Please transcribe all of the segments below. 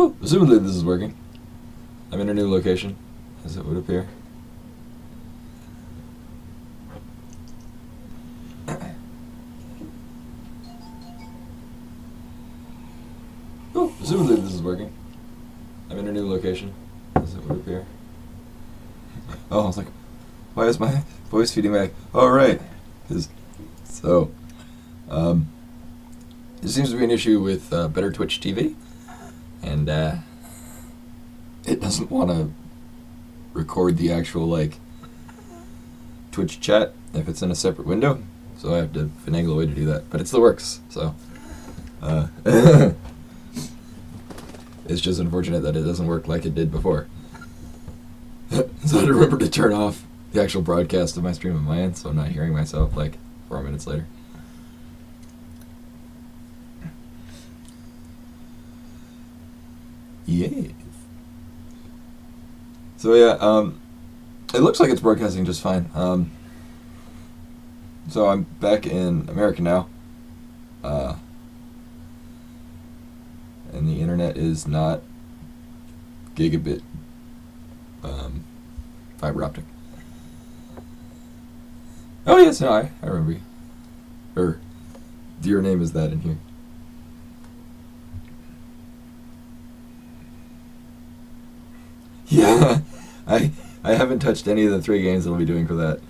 Oh, assumedly this is working. I'm in a new location, as it would appear. Oh, assumedly this is working. I'm in a new location, as it would appear. Oh, I was like, why is my voice feeding back? Oh, right. So, there seems to be an issue with Better Twitch TV, and it doesn't want to record the actual, like, Twitch chat if it's in a separate window, so I have to finagle a way to do that. But it still works, so it's just unfortunate that it doesn't work like it did before. So I had to remember to turn off the actual broadcast of my stream on my end, so I'm not hearing myself like 4 minutes later. Yeah. So yeah, it looks like it's broadcasting just fine. So I'm back in America now, and the internet is not gigabit fiber optic. Oh yes, no, I remember you. Or your name is that in here. Yeah, I haven't touched any of the 3 games that I'll be doing for that.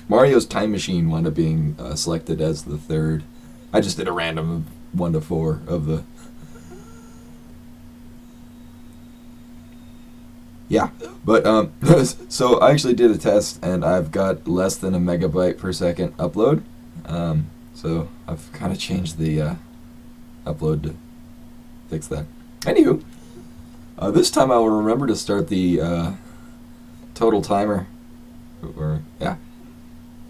Mario's Time Machine wound up being selected as the 3rd. I just did a random 1 to 4 of the... Yeah, but so I actually did a test, and I've got less than a megabyte per second upload. So I've kind of changed the upload to fix that. Anywho, this time I will remember to start the total timer, or yeah,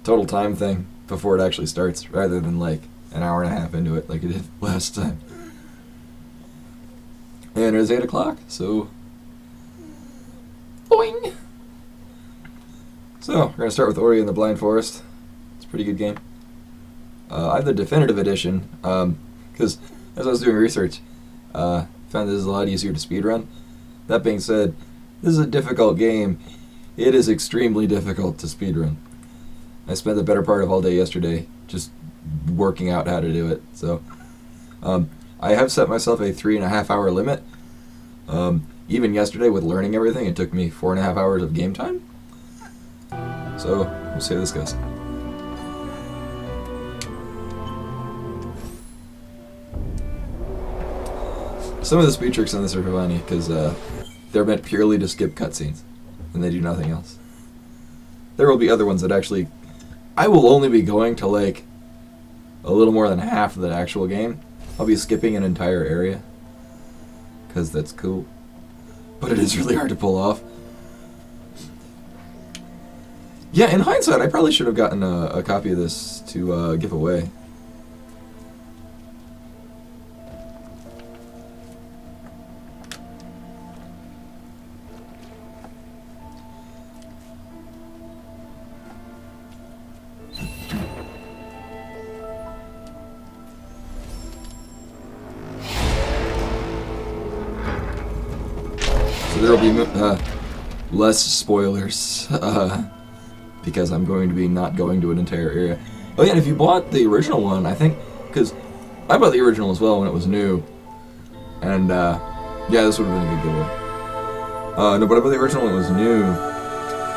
total time thing before it actually starts, rather than like an hour and a half into it like it did last time. And it is 8 o'clock, so boing! So, we're going to start with Ori and the Blind Forest. It's a pretty good game. I have the definitive edition, because as I was doing research, found this is a lot easier to speedrun. That being said, this is a difficult game. It is extremely difficult to speedrun. I spent the better part of all day yesterday just working out how to do it. So, I have set myself a 3.5 hour limit. Even yesterday with learning everything, it took me 4.5 hours of game time. So, we'll see how this goes. Some of the speed tricks in this are funny, because they're meant purely to skip cutscenes, and they do nothing else. There will be other ones that actually... I will only be going to, like, a little more than half of the actual game. I'll be skipping an entire area, because that's cool. But it is really hard to pull off. Yeah, in hindsight, I probably should have gotten a copy of this to give away. So there will be less spoilers, because I'm going to be not going to an entire area. Oh yeah, and if you bought the original one, I think, because I bought the original as well when it was new, and yeah, this would have been a good giveaway. No, but I bought the original when it was new,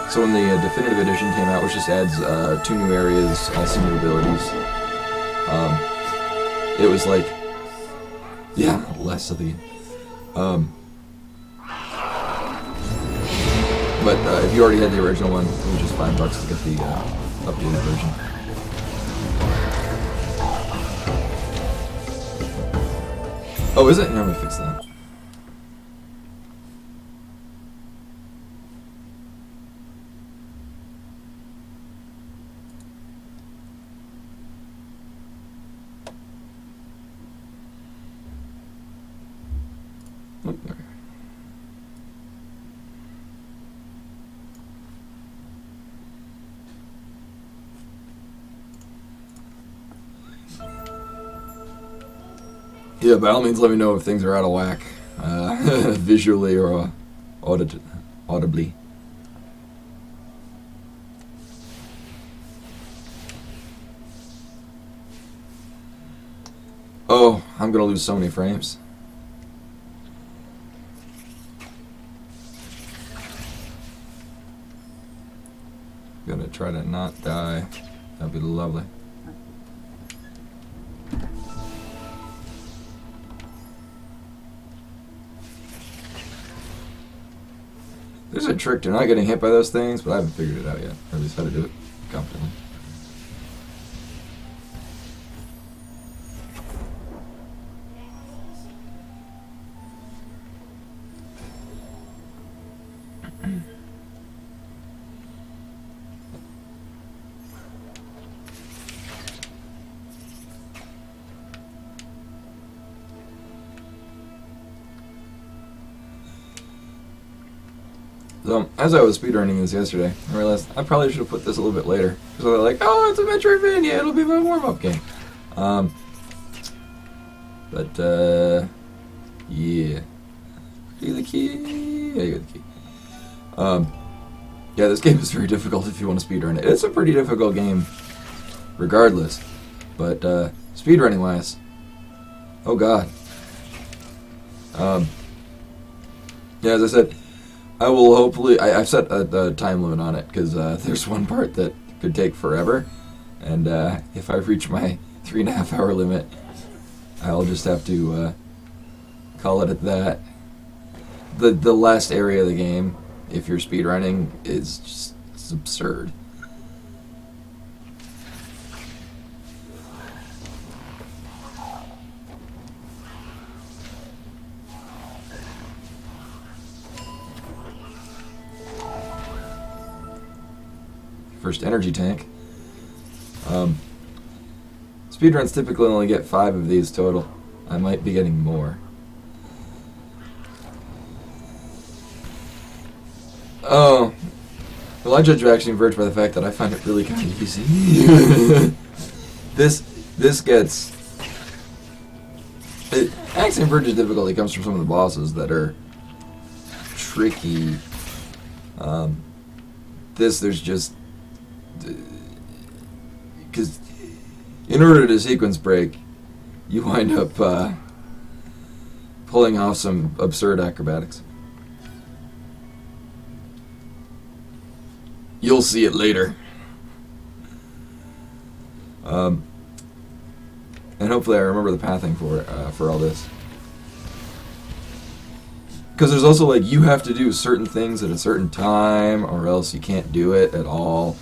so when the definitive edition came out, which just adds 2 new areas, also new abilities, it was like, yeah, less of the... But if you already had the original one, it was just $5 to get the updated version. Oh, is it? Yeah, let me fix that. Okay. Yeah, by all means let me know if things are out of whack. visually or audibly. Oh, I'm gonna lose so many frames. Gonna try to not die. That'd be lovely. There's a trick to not getting hit by those things, but I haven't figured it out yet. Or at least how to do it competently. So, as I was speedrunning this yesterday, I realized I probably should have put this a little bit later. So they're like, oh, it's a Metroidvania, it'll be my warm-up game. Yeah. Give you the key. Yeah, you got the key. Yeah, this game is very difficult if you want to speedrun it. It's a pretty difficult game, regardless. But, speedrunning-wise, oh god. Yeah, as I said, I will hopefully... I've set a time limit on it, because there's one part that could take forever, and if I reach my 3.5 hour limit, I'll just have to call it at that. The last area of the game, if you're speedrunning, is just it's absurd. First energy tank. Speedruns typically only get 5 of these total. I might be getting more. Oh. Well, I judge Vaccine Verge by the fact that I find it really kind of easy. This gets... Vaccine Verge's difficulty comes from some of the bosses that are tricky. There's just... Because in order to sequence break, you wind up pulling off some absurd acrobatics. You'll see it later. And hopefully I remember the pathing for all this. Because there's also, like, you have to do certain things at a certain time, or else you can't do it at all.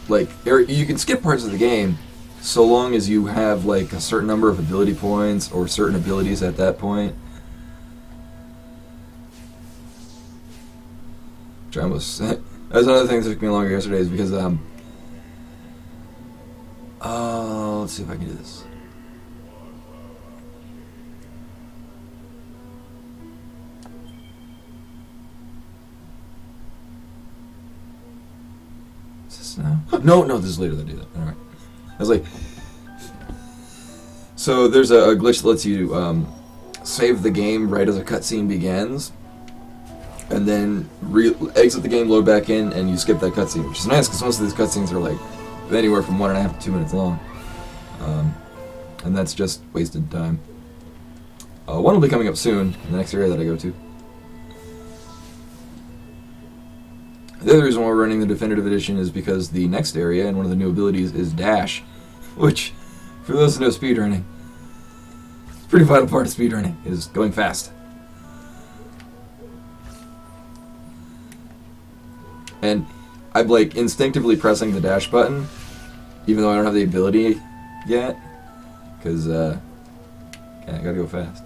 Like, you can skip parts of the game so long as you have, like, a certain number of ability points or certain abilities at that point. Which I almost... That's another thing that took me longer yesterday is because, let's see if I can do this. Now? No, this is later than I do that. Alright. I was like... So there's a glitch that lets you save the game right as a cutscene begins, and then exit the game, load back in, and you skip that cutscene, which is nice because most of these cutscenes are like anywhere from 1.5 to 2 minutes long. And that's just wasted time. One will be coming up soon in the next area that I go to. The other reason why we're running the Definitive Edition is because the next area and one of the new abilities is Dash, which, for those who know speedrunning, it's a pretty vital part of speedrunning, is going fast. And I'm, like, instinctively pressing the dash button, even though I don't have the ability yet, because, yeah, I gotta go fast.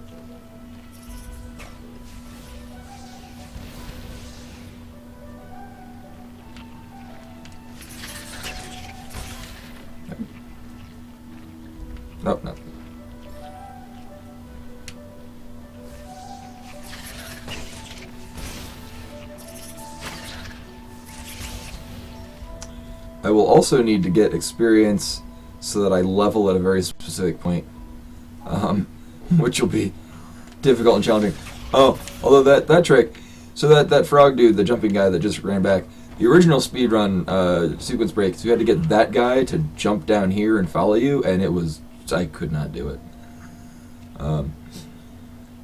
Nope, no. I will also need to get experience so that I level at a very specific point, which will be difficult and challenging. Oh, although that trick, so that frog dude, the jumping guy that just ran back, the original speedrun sequence breaks, you had to get that guy to jump down here and follow you, and I could not do it.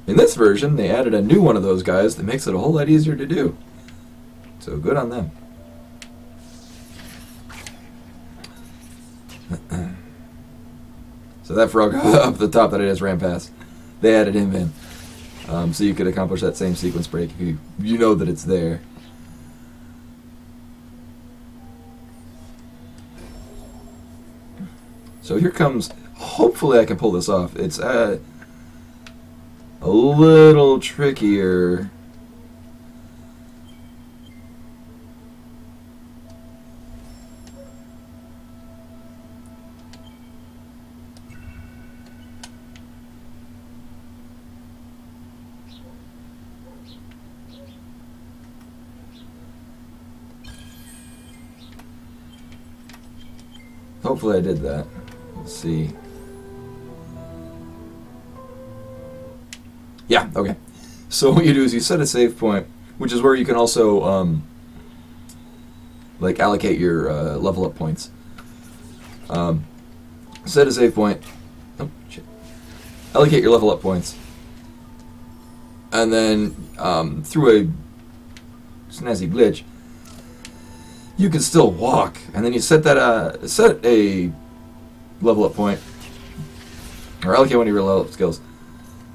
In this version, they added a new one of those guys that makes it a whole lot easier to do. So good on them. So that frog up the top that I just ran past, they added him in. So you could accomplish that same sequence break if you know that it's there. So here comes, hopefully I can pull this off. It's a little trickier. Hopefully I did that. Let's see. Yeah, okay. So what you do is you set a save point, which is where you can also like allocate your level up points. Set a save point. Oh shit. Allocate your level up points, and then through a snazzy glitch, you can still walk, and then you set that set a level up point, or allocate one of your level up skills,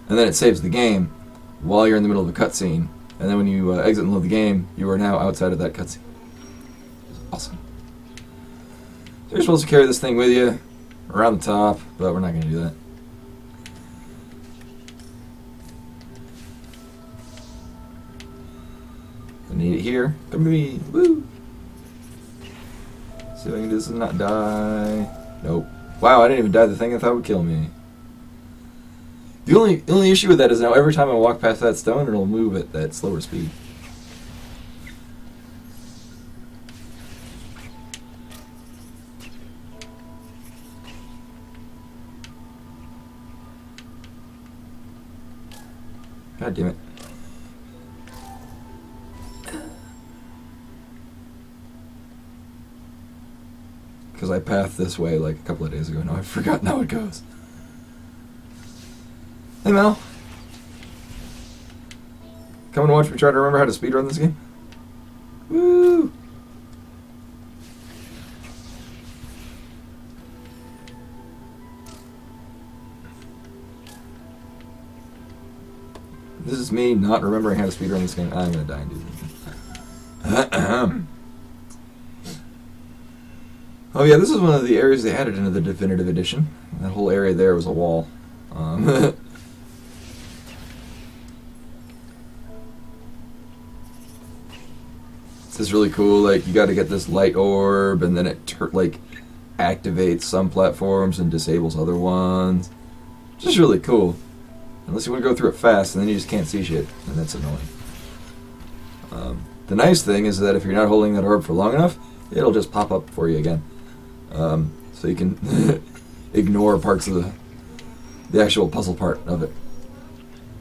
and then it saves the game while you're in the middle of a cutscene. And then when you exit and load the game, you are now outside of that cutscene. Awesome. So you're supposed to carry this thing with you around the top, but we're not going to do that. I need it here. Come to me. Woo! See if I can do this and not die. Nope. Wow, I didn't even die the thing I thought would kill me. The only issue with that is now every time I walk past that stone, it'll move at that slower speed. God damn it. Because I pathed this way like a couple of days ago. Now I've forgotten how it goes. Hey Mel. Come and watch me try to remember how to speedrun this game? Woo! This is me not remembering how to speedrun this game. I'm gonna die and do this. Oh yeah, this is one of the areas they added into the definitive edition. That whole area there was a wall. This is really cool. Like, you got to get this light orb, and then it activates some platforms and disables other ones. Just really cool. Unless you want to go through it fast, and then you just can't see shit, and that's annoying. The nice thing is that if you're not holding that orb for long enough, it'll just pop up for you again. So you can ignore parts of the actual puzzle part of it.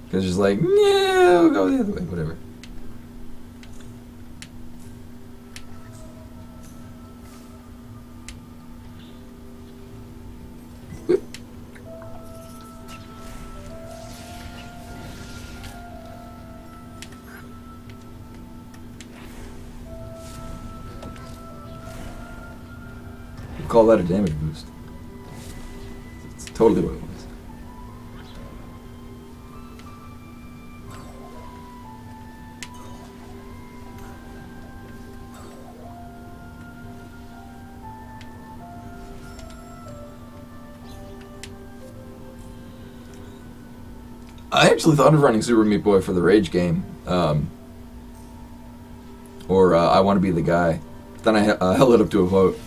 Because it's just like, yeah, we'll go the other way, whatever. Call that a damage boost. It's totally what it was. I actually thought of running Super Meat Boy for the Rage game, or I Want to Be the Guy. Then I held it up to a vote.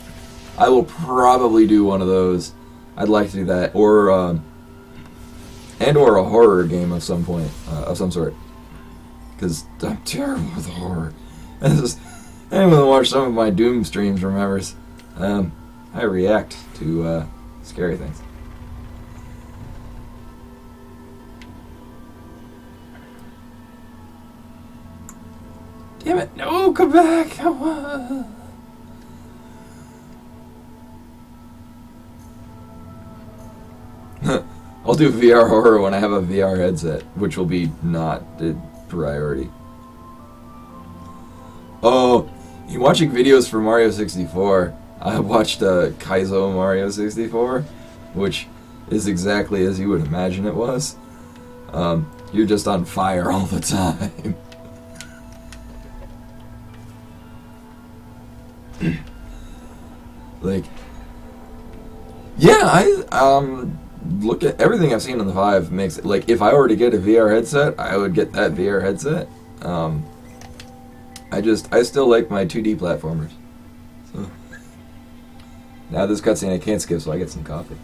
I will probably do one of those. I'd like to do that, or a horror game of some point, of some sort. Because I'm terrible with horror. Anyone who watched some of my Doom streams remembers. I react to scary things. Damn it! No, come back! Come on. I'll do VR horror when I have a VR headset, which will be not a priority. Oh, you watching videos for Mario 64? I watched Kaizo Mario 64, which is exactly as you would imagine it was. You're just on fire all the time. Like, yeah, look at everything I've seen on the 5 makes it, like, if I were to get a VR headset, I would get that VR headset. I still like my 2D platformers. So. Now this cutscene I can't skip, so I get some coffee.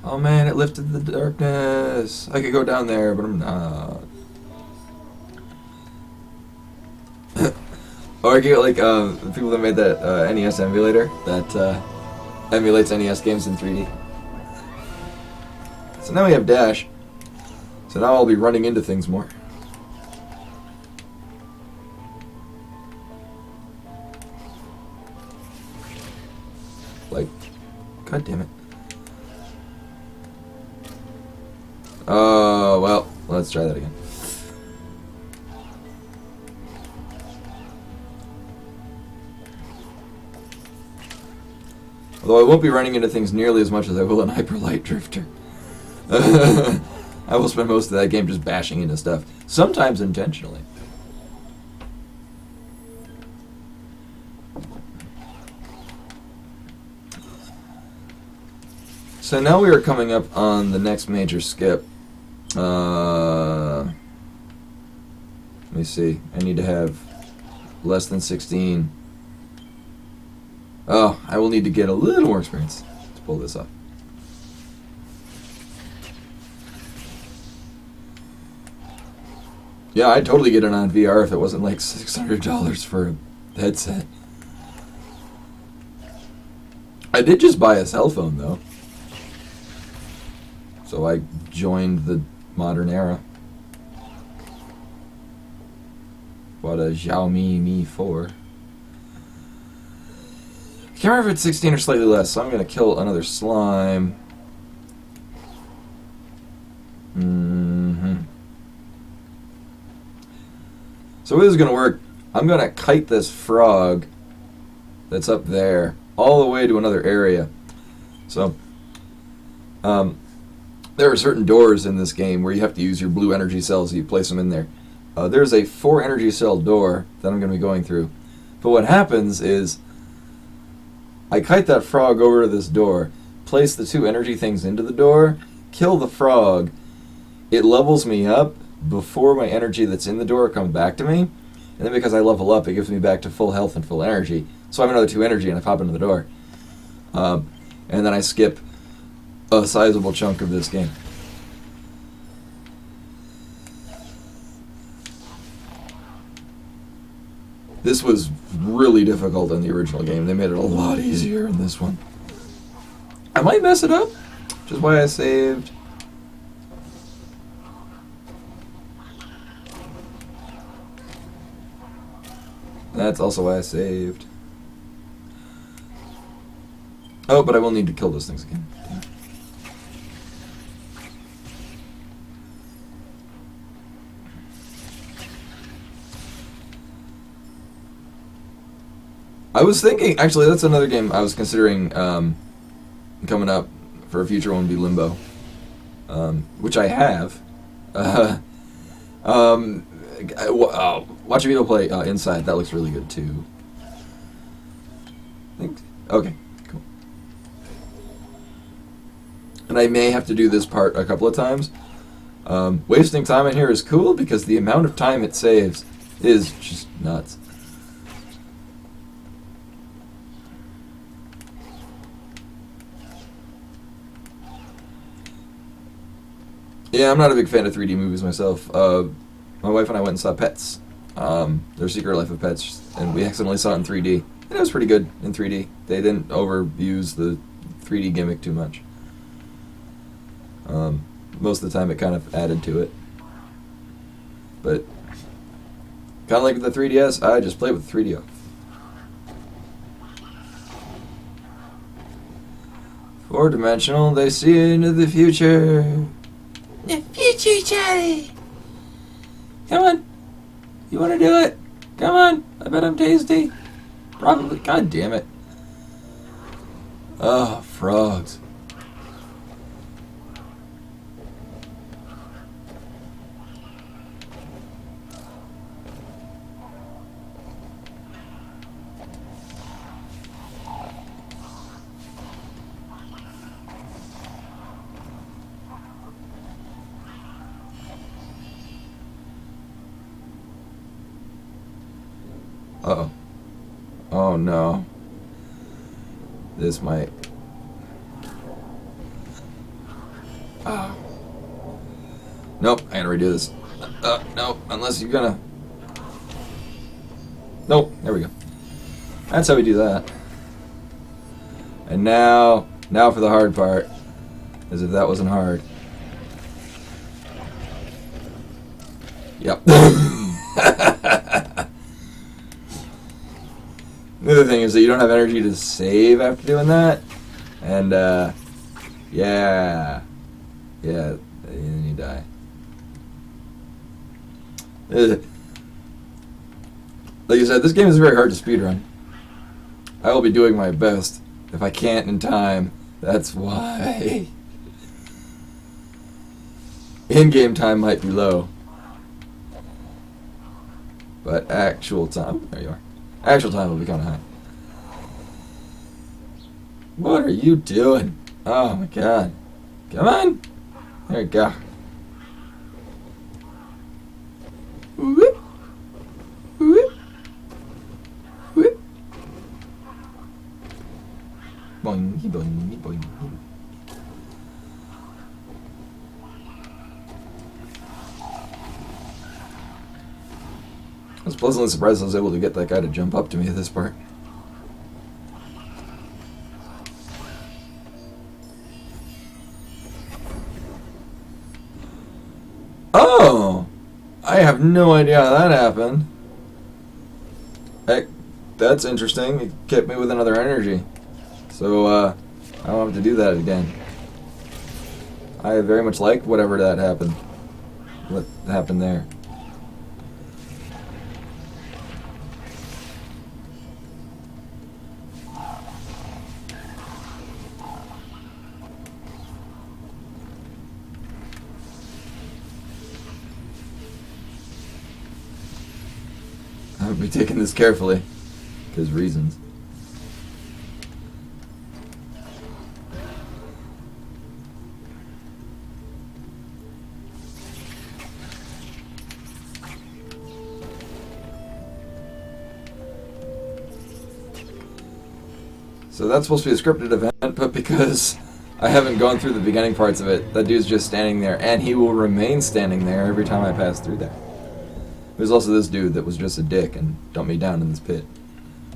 Oh man, it lifted the darkness. I could go down there, but I'm not. Or I could get like the people that made that NES emulator that emulates NES games in 3D. So now we have dash. So now I'll be running into things more. Like, god damn it. Oh, well, let's try that again. Although I won't be running into things nearly as much as I will in Hyper Light Drifter. I will spend most of that game just bashing into stuff, sometimes intentionally. So now we are coming up on the next major skip. Let me see. I need to have less than 16. Oh, I will need to get a little more experience to pull this off. Yeah, I'd totally get it on VR if it wasn't like $600 for a headset. I did just buy a cell phone, though. So I joined the modern era. Bought a Xiaomi Mi 4. I can't remember if it's 16 or slightly less, so I'm going to kill another slime. So this is going to work. I'm going to kite this frog that's up there all the way to another area. So, there are certain doors in this game where you have to use your blue energy cells, so you place them in there. There's a 4 energy cell door that I'm going to be going through. But what happens is, I kite that frog over to this door, place the 2 energy things into the door, kill the frog. It levels me up before my energy that's in the door comes back to me. And then because I level up, it gives me back to full health and full energy. So I have another 2 energy and I pop into the door. And then I skip a sizable chunk of this game. This was really difficult in the original game. They made it a lot easier in this one. I might mess it up, which is why I saved. That's also why I saved. Oh, but I will need to kill those things again. Damn. I was thinking, actually, that's another game I was considering coming up for a future one would be Limbo, which I have. Watch a video play Inside. That looks really good too. Okay, cool. And I may have to do this part a couple of times. Wasting time in here is cool because the amount of time it saves is just nuts. Yeah, I'm not a big fan of 3D movies myself. My wife and I went and saw Pets. Their Secret Life of Pets, and we accidentally saw it in 3D. And it was pretty good in 3D. They didn't overuse the 3D gimmick too much. Most of the time it kind of added to it. But kind of like the 3DS, I just play with 3DO. Four-dimensional, they see into the future. The future, Charlie! Come on! You want to do it? Come on! I bet I'm tasty. Probably. God damn it. Oh, frogs. Uh-oh. Oh no. This might... Oh. Nope, I gotta redo this. No, unless you're gonna... Nope, there we go. That's how we do that. And now for the hard part. As if that wasn't hard. Yep. The other thing is that you don't have energy to save after doing that. And, yeah, and then you die. Like I said, this game is very hard to speedrun. I will be doing my best. If I can't in time, that's why. In-game time might be low. But actual time... There you are. Actual time will be kind of high. What are you doing? Oh my god. Come on! There you go. Whoop. Whoop. Whoop. Boing, boing, boing. I was pleasantly surprised I was able to get that guy to jump up to me at this part. Oh! I have no idea how that happened. Heck, that's interesting. It kept me with another energy. So, I don't have to do that again. I very much like whatever that happened. What happened there. I'll be taking this carefully, because reasons. So that's supposed to be a scripted event, but because I haven't gone through the beginning parts of it, that dude's just standing there, and he will remain standing there every time I pass through there. There's also this dude that was just a dick and dumped me down in this pit.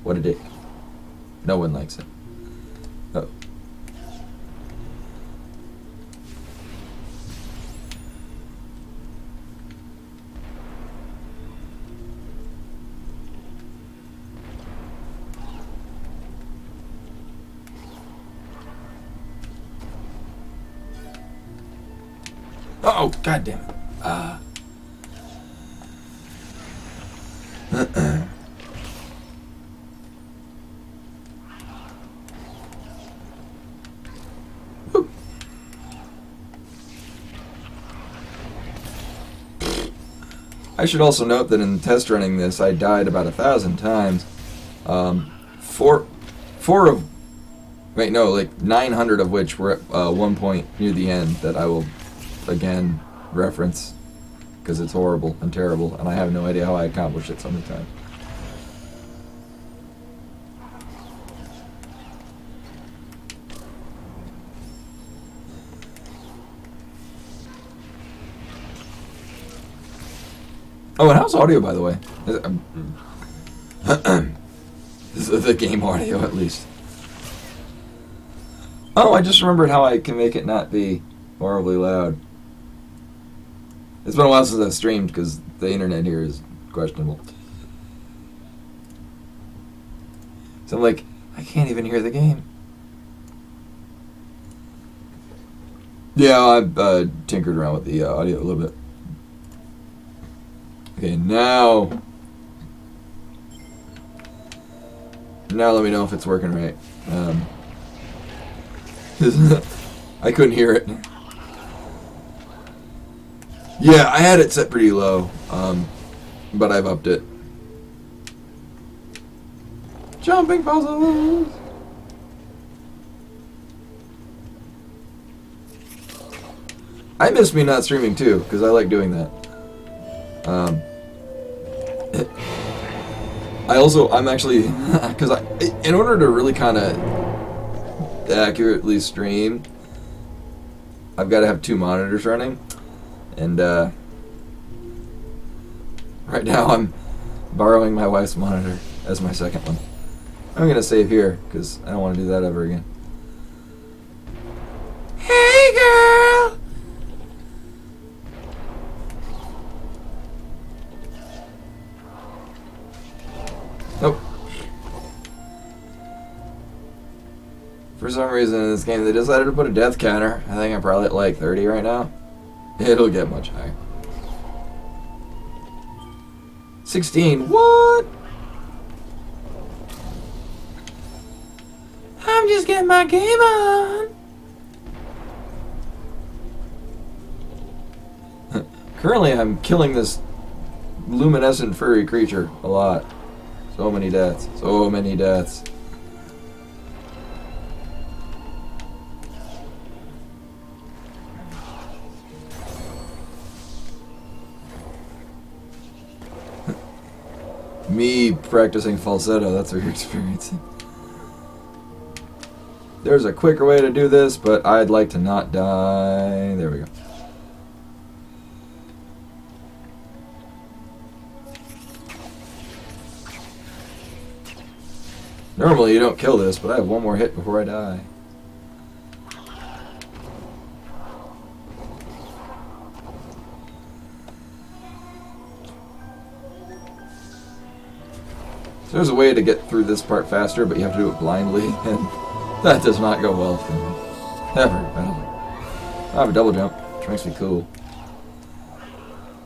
What a dick. No one likes it. Oh. Oh, god damn it. I should also note that in test running this, I died about 1,000 times. Four of, wait, no, like 900 of which were at one point near the end that I will, again, reference, because it's horrible and terrible, and I have no idea how I accomplished it so many times. Oh, and how's audio, by the way? This is the game audio, at least. Oh, I just remembered how I can make it not be horribly loud. It's been a while since I've streamed because the internet here is questionable. So I'm like, I can't even hear the game. Yeah, I've tinkered around with the audio a little bit. Okay, now let me know if it's working right. I couldn't hear it. Yeah, I had it set pretty low, but I've upped it. Jumping puzzles! I miss me not streaming too, because I like doing that. I'm actually, because in order to really kind of accurately stream, I've got to have 2 monitors running, and right now I'm borrowing my wife's monitor as my second one. I'm going to save here, because I don't want to do that ever again. Hey girl! Nope. For some reason in this game they decided to put a death counter. I think I'm probably at like 30 right now. It'll get much higher. 16. What? I'm just getting my game on. Currently I'm killing this luminescent furry creature a lot. So many deaths. So many deaths. Me practicing falsetto, that's what you're experiencing. There's a quicker way to do this, but I'd like to not die. There we go. Normally you don't kill this, but I have one more hit before I die. So there's a way to get through this part faster, but you have to do it blindly, and that does not go well for me. Ever. I have a double jump, which makes me cool.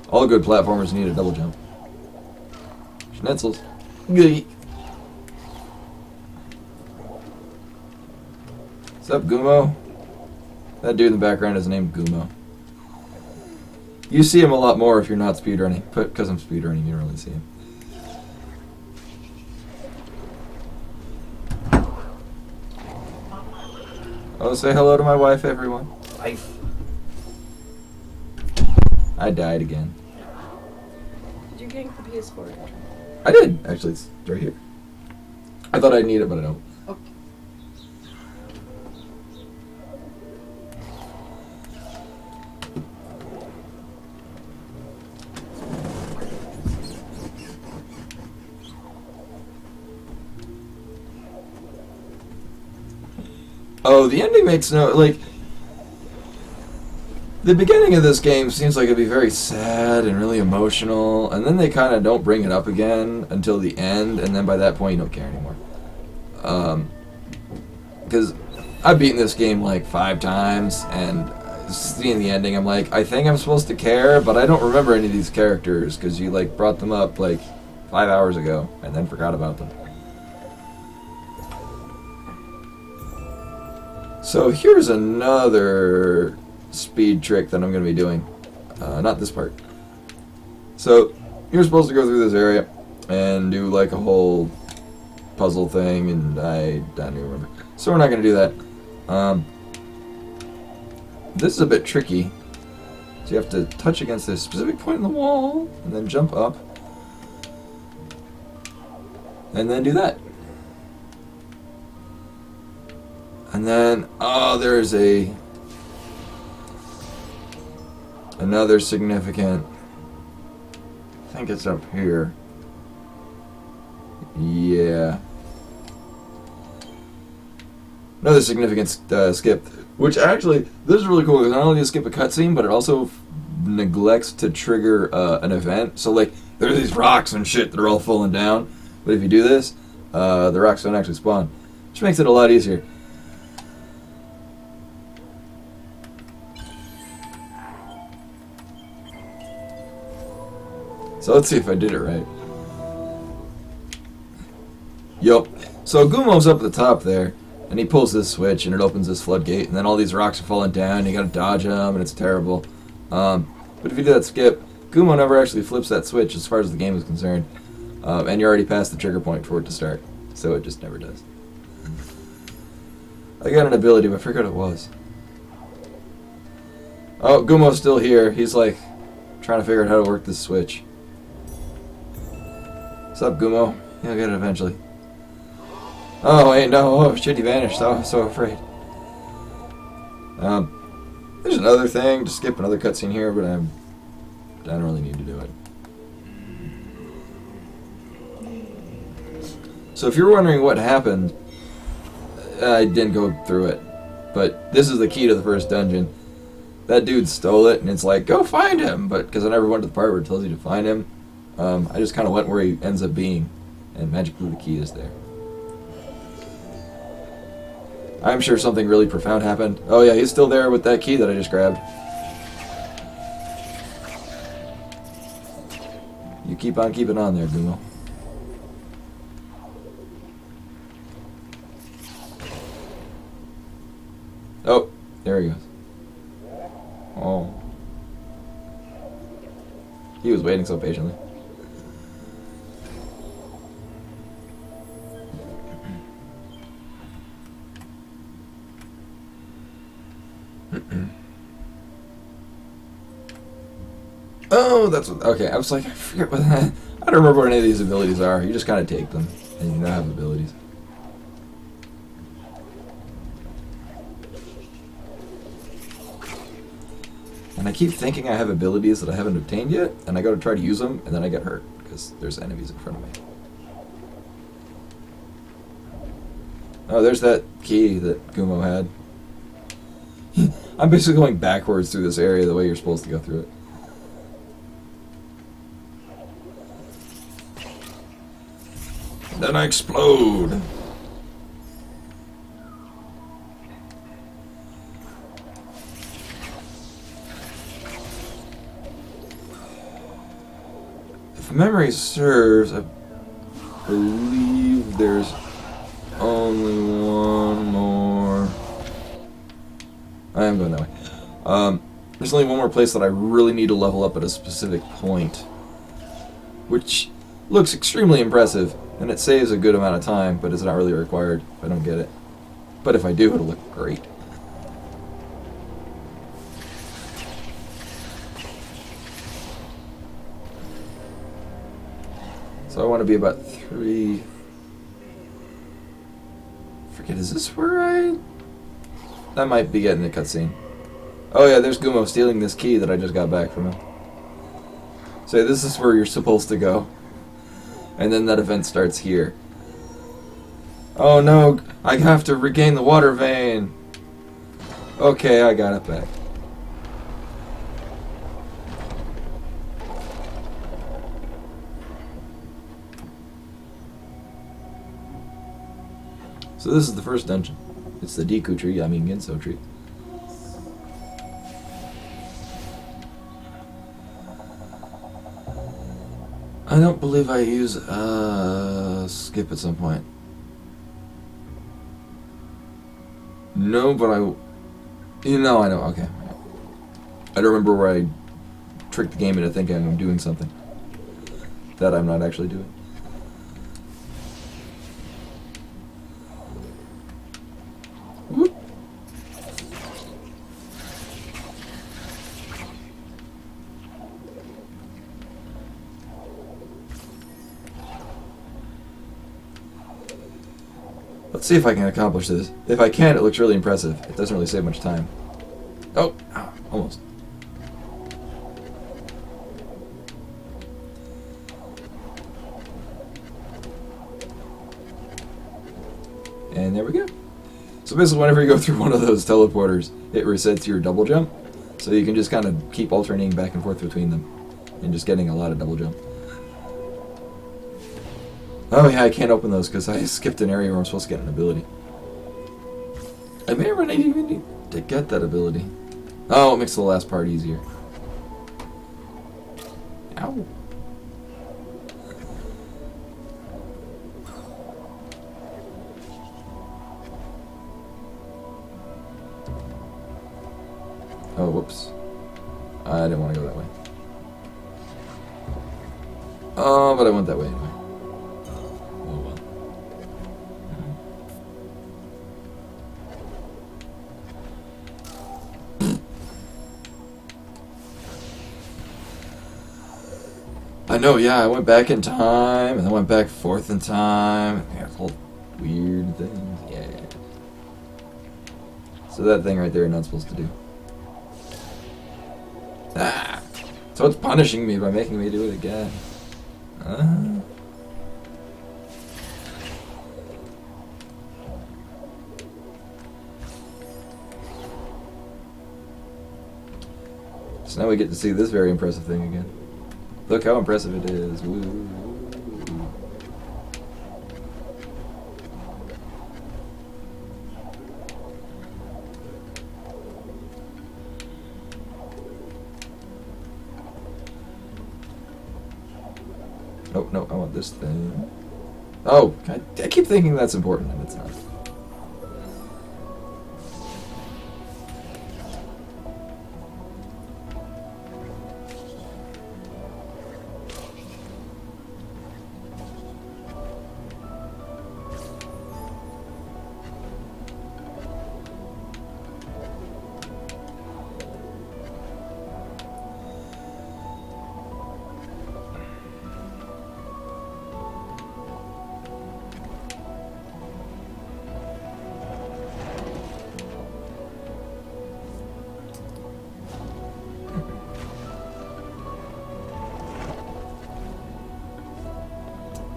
All good platformers need a double jump. Schnitzels. Geek. What's up, Gumo? That dude in the background is named Gumo. You see him a lot more if you're not speedrunning, but because I'm speedrunning, you don't really see him. Oh, say hello to my wife, everyone. Wife. I died again. Did you gank the PS4? I did, actually. It's right here. I thought I'd need it, but I don't. Okay. Oh, the ending makes no... Like, the beginning of this game seems like it'd be very sad and really emotional, and then they kind of don't bring it up again until the end, and then by that point you don't care anymore. Because I've beaten this game like 5 times, and seeing the ending, I'm like, I think I'm supposed to care, but I don't remember any of these characters, because you like brought them up like 5 hours ago, and then forgot about them. So here's another speed trick that I'm going to be doing. Not this part. So you're supposed to go through this area and do like a whole puzzle thing, and I don't even remember. So we're not going to do that. This is a bit tricky. So you have to touch against this specific point in the wall and then jump up and then do that. And then, oh, there's another significant think it's up here. Yeah. Another significant skip. Which actually, this is really cool because not only does it skip a cutscene, but it also neglects to trigger an event. So, like, there are these rocks and shit that are all falling down. But if you do this, the rocks don't actually spawn. Which makes it a lot easier. So let's see if I did it right. Yup. So Gumo's up at the top there, and he pulls this switch, and it opens this floodgate, and then all these rocks are falling down, and you gotta dodge them, and it's terrible. But if you do that skip, Gumo never actually flips that switch as far as the game is concerned. And you're already past the trigger point for it to start. So it just never does. I got an ability, but I forgot what it was. Oh, Gumo's still here. He's like trying to figure out how to work this switch. What's up, Gumo? You'll get it eventually. Oh, wait, no. Oh, shit, he vanished. Oh, I'm so afraid. There's another thing. Just skip another cutscene here, but I don't really need to do it. So if you're wondering what happened, I didn't go through it. But this is the key to the first dungeon. That dude stole it, and it's like, go find him! But because I never went to the part where it tells you to find him, I just kind of went where he ends up being. And magically the key is there. I'm sure something really profound happened. Oh yeah, he's still there with that key that I just grabbed. You keep on keeping on there, Gumo. Oh, there he goes. Oh. He was waiting so patiently. Oh, that's what, okay. I was like, I forget what I don't remember what any of these abilities are. You just kind of take them, and you don't have abilities. And I keep thinking I have abilities that I haven't obtained yet, and I go to try to use them, and then I get hurt because there's enemies in front of me. Oh, there's that key that Gumo had. I'm basically going backwards through this area the way you're supposed to go through it. Then I explode. If memory serves, I believe there's only one more. I am going that way. There's only one more place that I really need to level up at a specific point, which looks extremely impressive, and it saves a good amount of time, but it's not really required if I don't get it. But if I do, it'll look great. So I want to be about 3... Forget, is this where I... That might be getting the cutscene. Oh yeah, there's Gumo stealing this key that I just got back from him. So this is where you're supposed to go. And then that event starts here. Oh no, I have to regain the water vein. Okay, I got it back. So this is the first dungeon. It's the Deku tree, I mean Ginso tree. I don't believe I use skip at some point. No, but I know, okay. I don't remember where I tricked the game into thinking I'm doing something that I'm not actually doing. Whoop. Let's see if I can accomplish this. If I can, it looks really impressive. It doesn't really save much time. Oh, almost. And there we go. So basically, whenever you go through one of those teleporters, it resets your double jump. So you can just kind of keep alternating back and forth between them. And just getting a lot of double jump. Oh yeah, I can't open those because I skipped an area where I'm supposed to get an ability. I may or may not even need to get that ability. Oh, it makes the last part easier. Ow. Oh, whoops. I didn't want to go that way. Oh, but I went that way anyway. Oh well. I know, yeah, I went back in time, and then went back forth in time. Yeah, it's all weird things, yeah. So that thing right there you're not supposed to do. Ah! So it's punishing me by making me do it again. So now we get to see this very impressive thing again. Look how impressive it is. Woo. Oh, no, I want this thing. Oh, I keep thinking that's important, and it's not.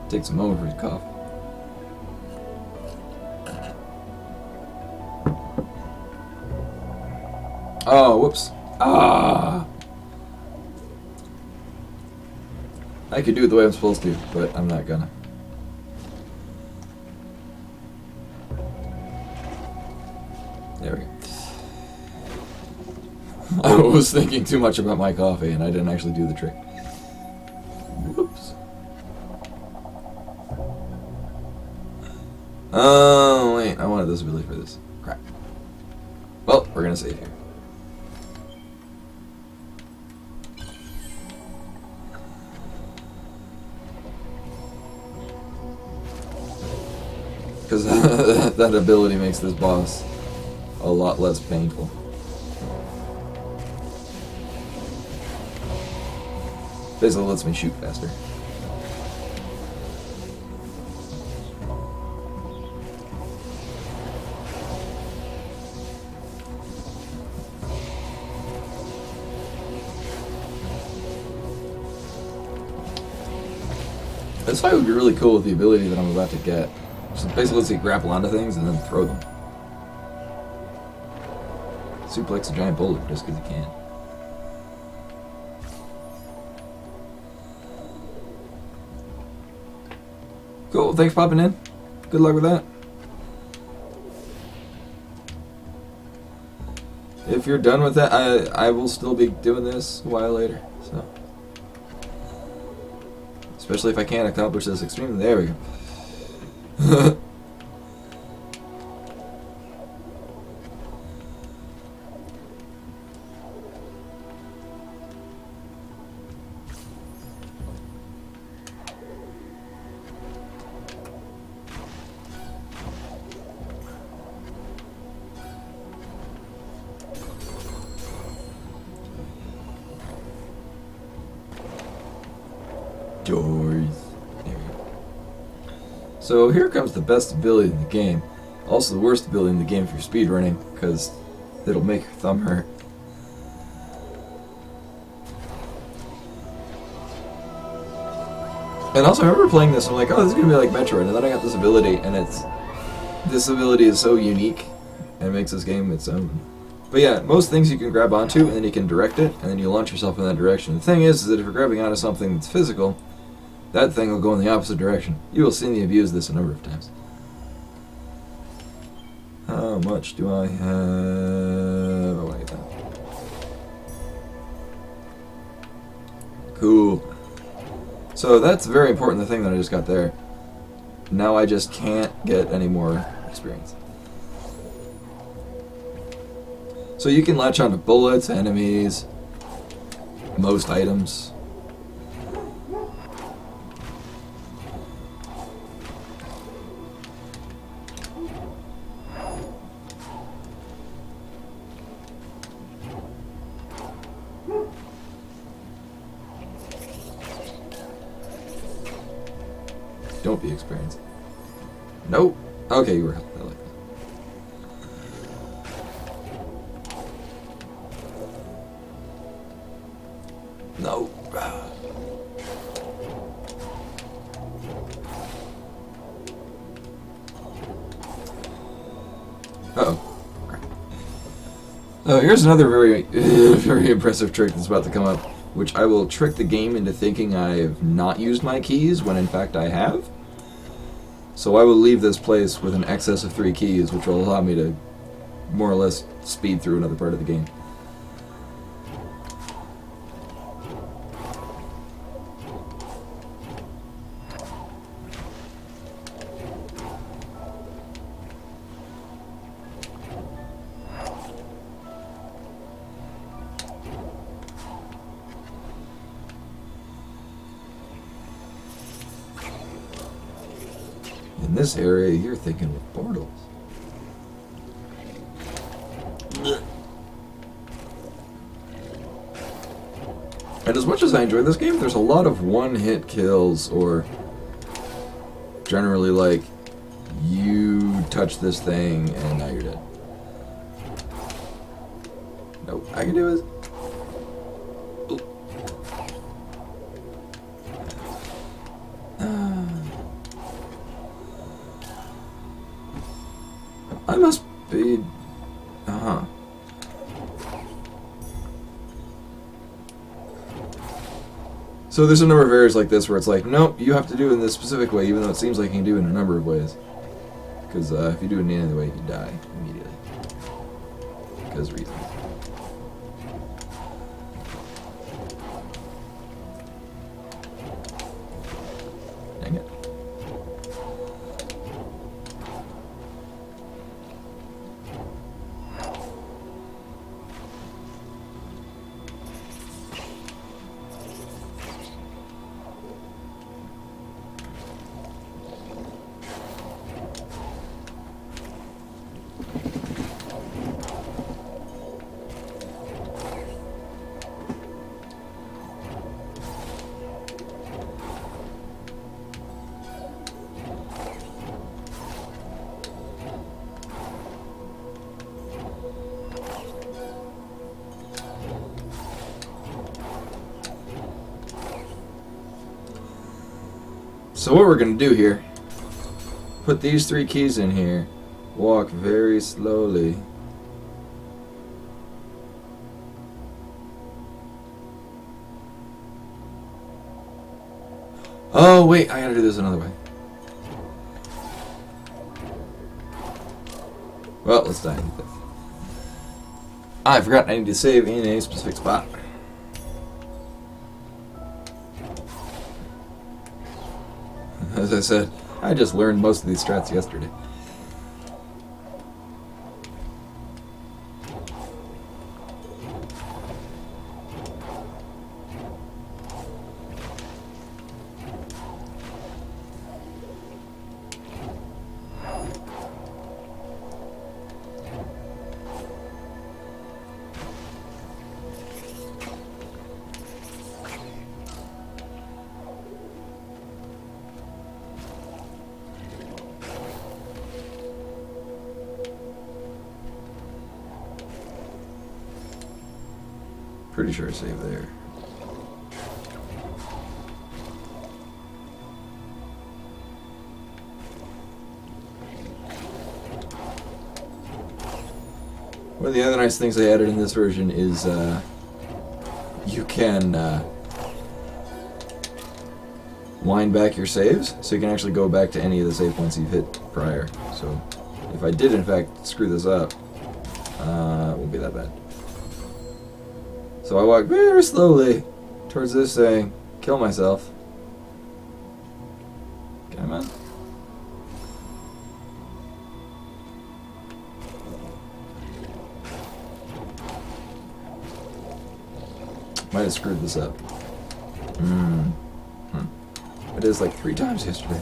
Takes a moment for his cough. Oh, whoops. Ah! I could do it the way I'm supposed to, but I'm not gonna. There we go. I was thinking too much about my coffee and I didn't actually do the trick. Whoops. Oh, wait, I wanted this ability for this. Crap. Well, we're gonna save here. Because that ability makes this boss a lot less painful. Basically lets me shoot faster. This fight would be really cool with the ability that I'm about to get. Just basically lets you grapple onto things and then throw them. Suplex a giant boulder just because you can. Cool, thanks for popping in. Good luck with that. If you're done with that, I will still be doing this a while later. So, especially if I can't accomplish this extremely. There we go. Doors. There we go. So here comes the best ability in the game. Also the worst ability in the game if you're speedrunning, because it'll make your thumb hurt. And also I remember playing this, I'm like, oh, this is gonna be like Metroid, and then I got this ability, and it's this ability is so unique and makes this game its own. But yeah, most things you can grab onto, and then you can direct it, and then you launch yourself in that direction. The thing is that if you're grabbing onto something that's physical, that thing will go in the opposite direction. You will see me abuse this a number of times. How much do I have? Oh, I get that. Cool. So that's very important, the thing that I just got there. Now I just can't get any more experience. So you can latch onto bullets, enemies, most items. Don't be experienced. Nope. Okay, you were helping. I like that. No. Uh-oh. Here's another very, very impressive trick that's about to come up, which I will trick the game into thinking I have not used my keys when in fact I have. So I will leave this place with an excess of 3 keys, which will allow me to more or less speed through another part of the game. In this area, you're thinking with portals. And as much as I enjoy this game, there's a lot of one-hit kills, or generally like, you touch this thing and now you're dead. Nope, I can do it. I must be... Uh-huh. So there's a number of areas like this where it's like, nope, you have to do it in this specific way, even though it seems like you can do it in a number of ways. Because if you do it in any other way, you die immediately. Because reasons. Dang it. So what we're going to do here, put these 3 keys in here, walk very slowly. Oh wait, I gotta do this another way. Well, let's die. I forgot I need to save in a specific spot. As I said, I just learned most of these strats yesterday. Pretty sure I saved there. One of the other nice things they added in this version is you can wind back your saves, so you can actually go back to any of the save points you've hit prior. So if I did in fact screw this up, it won't be that bad. So I walk very slowly towards this thing, kill myself. Come on. Might have screwed this up. It is like 3 times yesterday.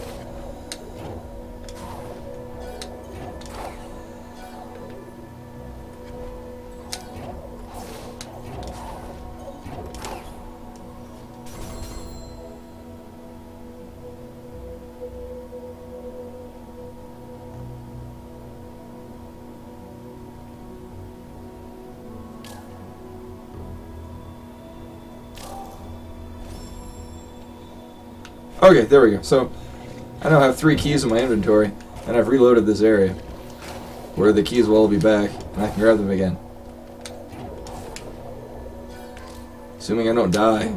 Okay, there we go. So, I now have 3 keys in my inventory, and I've reloaded this area, where the keys will all be back, and I can grab them again. Assuming I don't die.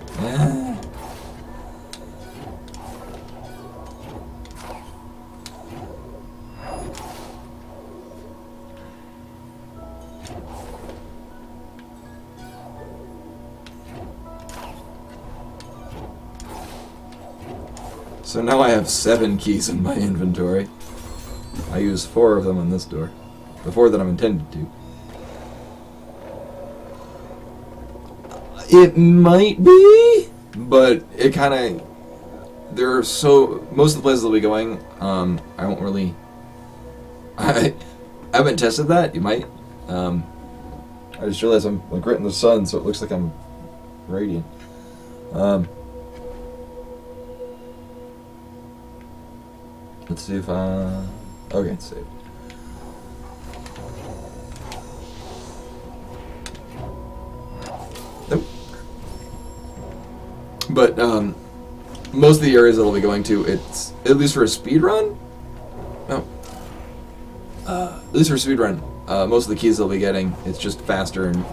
So now I have 7 keys in my inventory. I use 4 of them on this door. The 4 that I'm intended to. It might be, but it kind of... There are so... Most of the places I'll be going, I won't really... I haven't tested that. You might. I just realized I'm like right in the sun, so it looks like I'm radiant. Let's see if okay, it's saved. Nope. But, most of the areas that I'll be going to, it's, at least for a speedrun? No. At least for a speedrun, most of the keys I'll be getting, it's just faster and,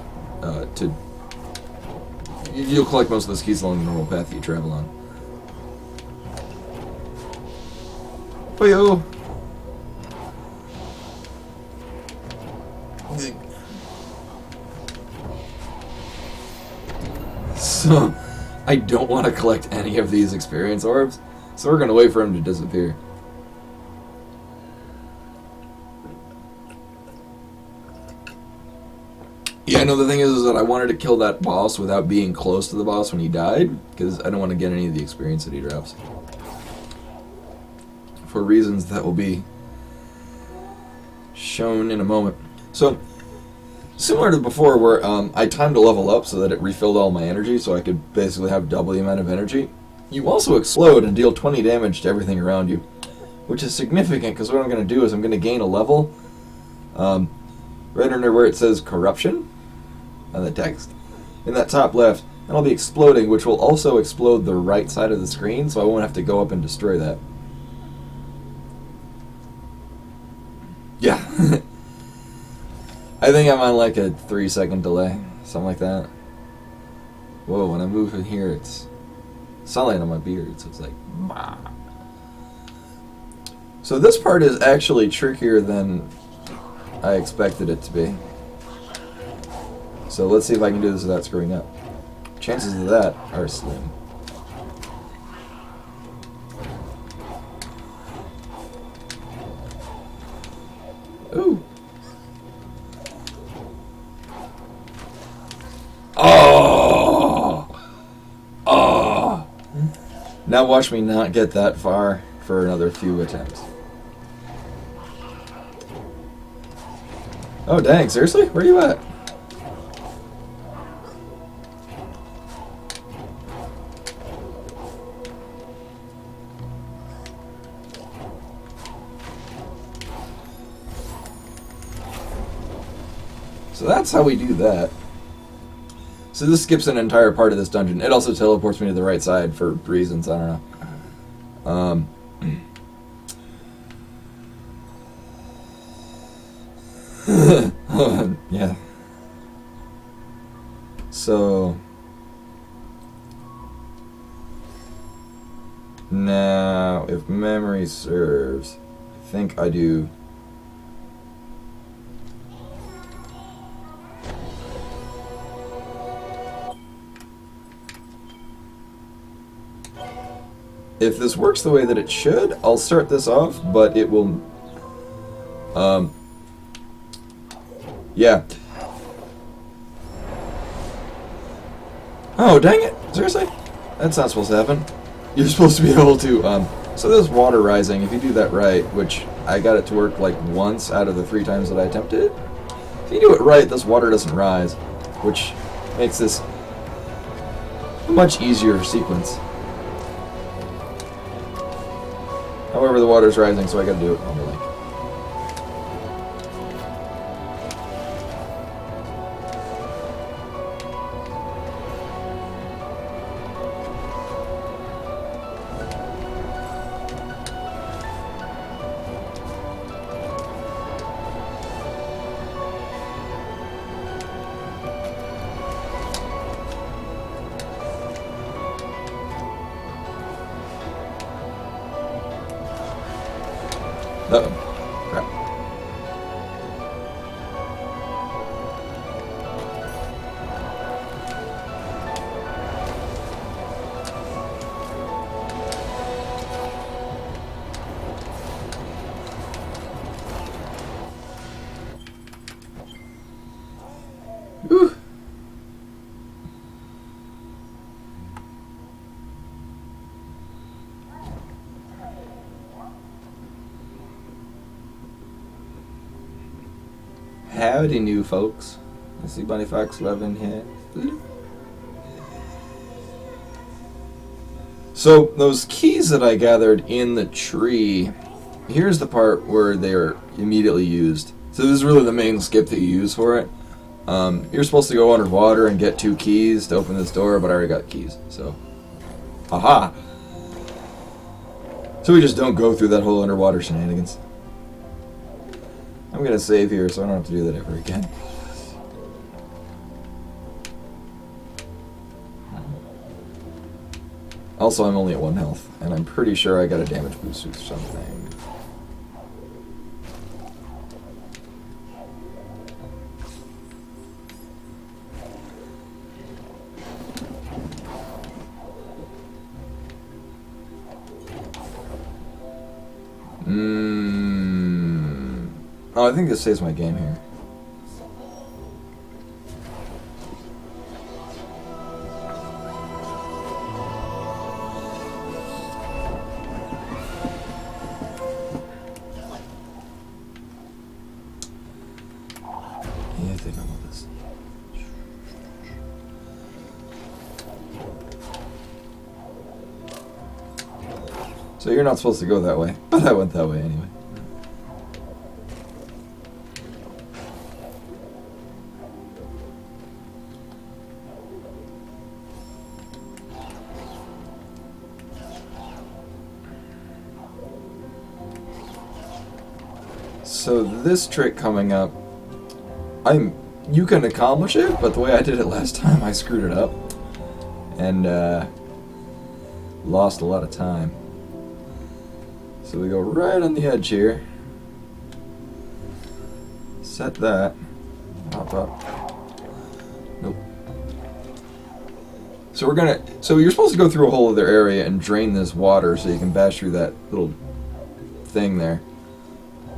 you'll collect most of those keys along the normal path that you travel on. Boyo! So, I don't want to collect any of these experience orbs, so we're going to wait for him to disappear. Yeah, no, the thing is that I wanted to kill that boss without being close to the boss when he died, because I don't want to get any of the experience that he drops. For reasons that will be shown in a moment. So, similar to before where I timed a level up so that it refilled all my energy so I could basically have double the amount of energy, you also explode and deal 20 damage to everything around you, which is significant because what I'm going to do is I'm going to gain a level right under where it says corruption on the text in that top left, and I'll be exploding, which will also explode the right side of the screen, so I won't have to go up and destroy that. Yeah. I think I'm on like a 3-second delay, something like that. Whoa, when I move in here, it's sunlight on my beard, so it's like... Bah. So this part is actually trickier than I expected it to be. So let's see if I can do this without screwing up. Chances of that are slim. Ooh. Oh! Oh! Now watch me not get that far for another few attempts. Oh dang, seriously? Where are you at? So that's how we do that. So this skips an entire part of this dungeon. It also teleports me to the right side for reasons, I don't know. Yeah, So now, if memory serves, I think I do. If this works the way that it should, I'll start this off, but it will... yeah. Oh, dang it! Seriously? That's not supposed to happen. You're supposed to be able to, so there's water rising. If you do that right, which I got it to work like once out of the 3 times that I attempted it, if you do it right, this water doesn't rise, which makes this a much easier sequence. However, the water's rising, so I gotta do it manually. Uh-oh. Crap. Whew. Howdy, new folks. I see Bunny Fox 11 here. So, those keys that I gathered in the tree, here's the part where they are immediately used. So this is really the main skip that you use for it. You're supposed to go underwater and get 2 keys to open this door, but I already got keys, so... Aha! So we just don't go through that whole underwater shenanigans. I'm gonna save here so I don't have to do that ever again. Also, I'm only at 1 health, and I'm pretty sure I got a damage boost or something. Oh, I think this saves my game here. Yeah, I think I want this. So you're not supposed to go that way, but I went that way anyway. So this trick coming up, you can accomplish it, but the way I did it last time, I screwed it up and lost a lot of time. So we go right on the edge here, set that, hop up, nope. So you're supposed to go through a whole other area and drain this water so you can bash through that little thing there.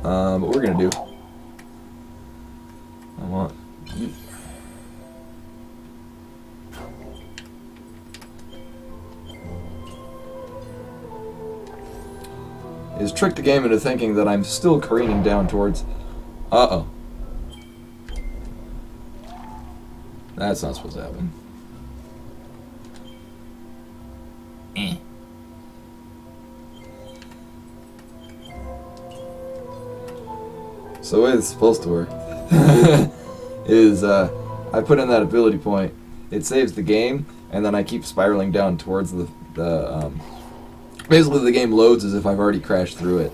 What we're gonna do, is trick the game into thinking that I'm still careening down towards... Uh-oh. That's not supposed to happen. So the way it's supposed to work is I put in that ability point, it saves the game, and then I keep spiraling down towards the basically the game loads as if I've already crashed through it,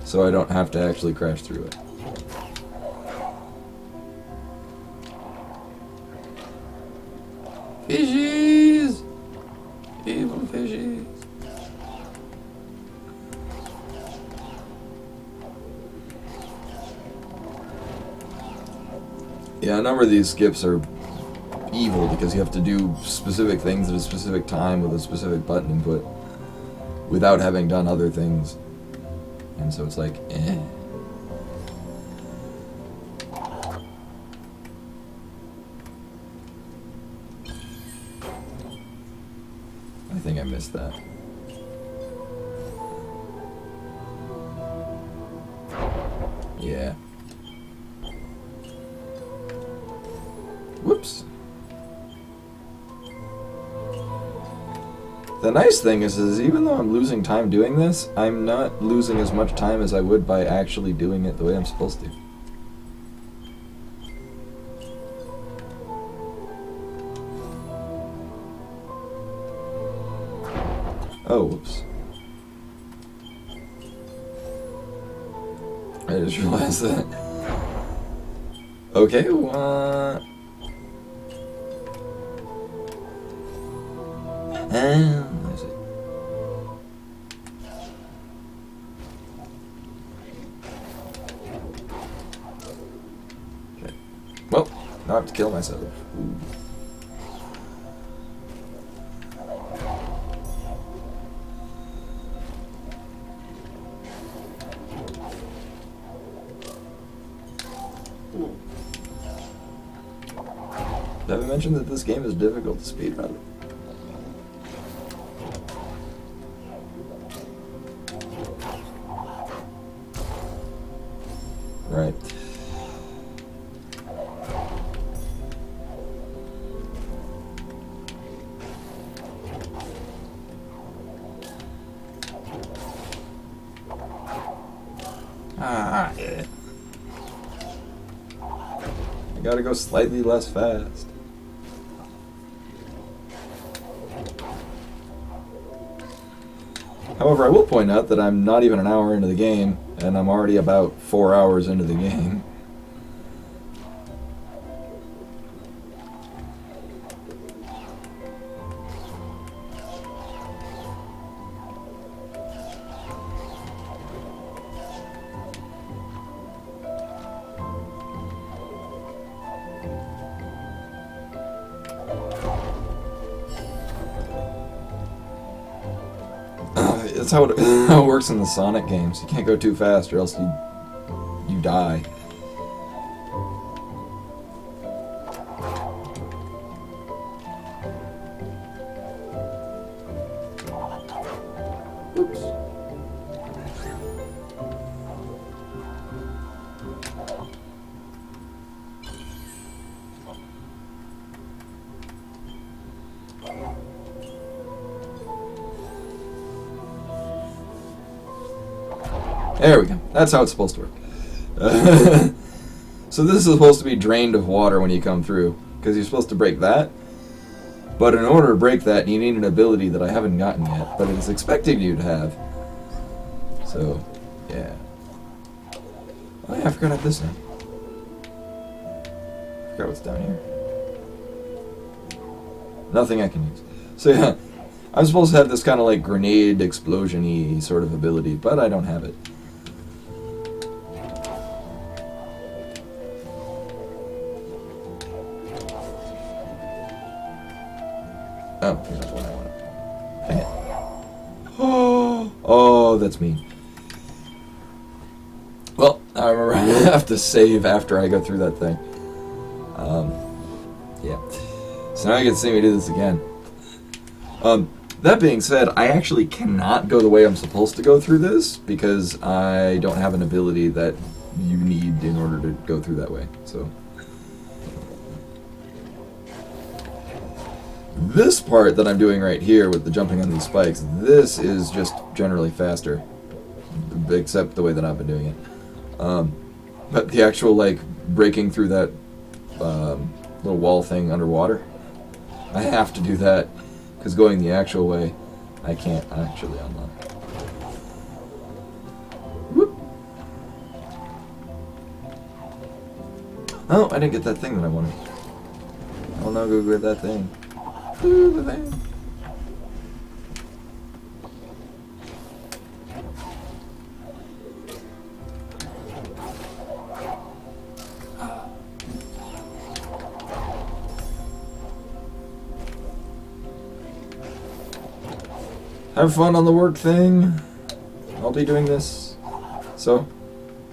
so I don't have to actually crash through it. Yeah, a number of these skips are evil because you have to do specific things at a specific time with a specific button input without having done other things. And so it's like, eh. I think I missed that. Yeah. Whoops. The nice thing is even though I'm losing time doing this, I'm not losing as much time as I would by actually doing it the way I'm supposed to. Oh, whoops. I just realized that. Okay, what? I see. Okay. Well, now I have to kill myself. Ooh. Did I mention that this game is difficult to speedrun? Right. Yeah. I gotta go slightly less fast. However, I will point out that I'm not even an hour into the game, and I'm already about 4 hours into the game. That's how it works in the Sonic games. You can't go too fast or else you die. Oops. There we go. That's how it's supposed to work. So this is supposed to be drained of water when you come through, because you're supposed to break that. But in order to break that, you need an ability that I haven't gotten yet, but it's expecting you to have. So, yeah. Oh yeah, I forgot I have this now. I forgot what's down here. Nothing I can use. So yeah, I'm supposed to have this kind of like grenade explosion-y sort of ability, but I don't have it. Oh, here's not the one I wanted. Dang it. Oh, that's mean. Well, I remember I have to save after I go through that thing. Yeah. So now you can see me do this again. That being said, I actually cannot go the way I'm supposed to go through this because I don't have an ability that you need in order to go through that way. So this part that I'm doing right here with the jumping on these spikes, this is just generally faster, except the way that I've been doing it. But the actual, like, breaking through that little wall thing underwater, I have to do that, because going the actual way, I can't actually unlock. Whoop. Oh, I didn't get that thing that I wanted. I'll now go get that thing. Ooh, the thing. have fun on the work thing. I'll be doing this. So,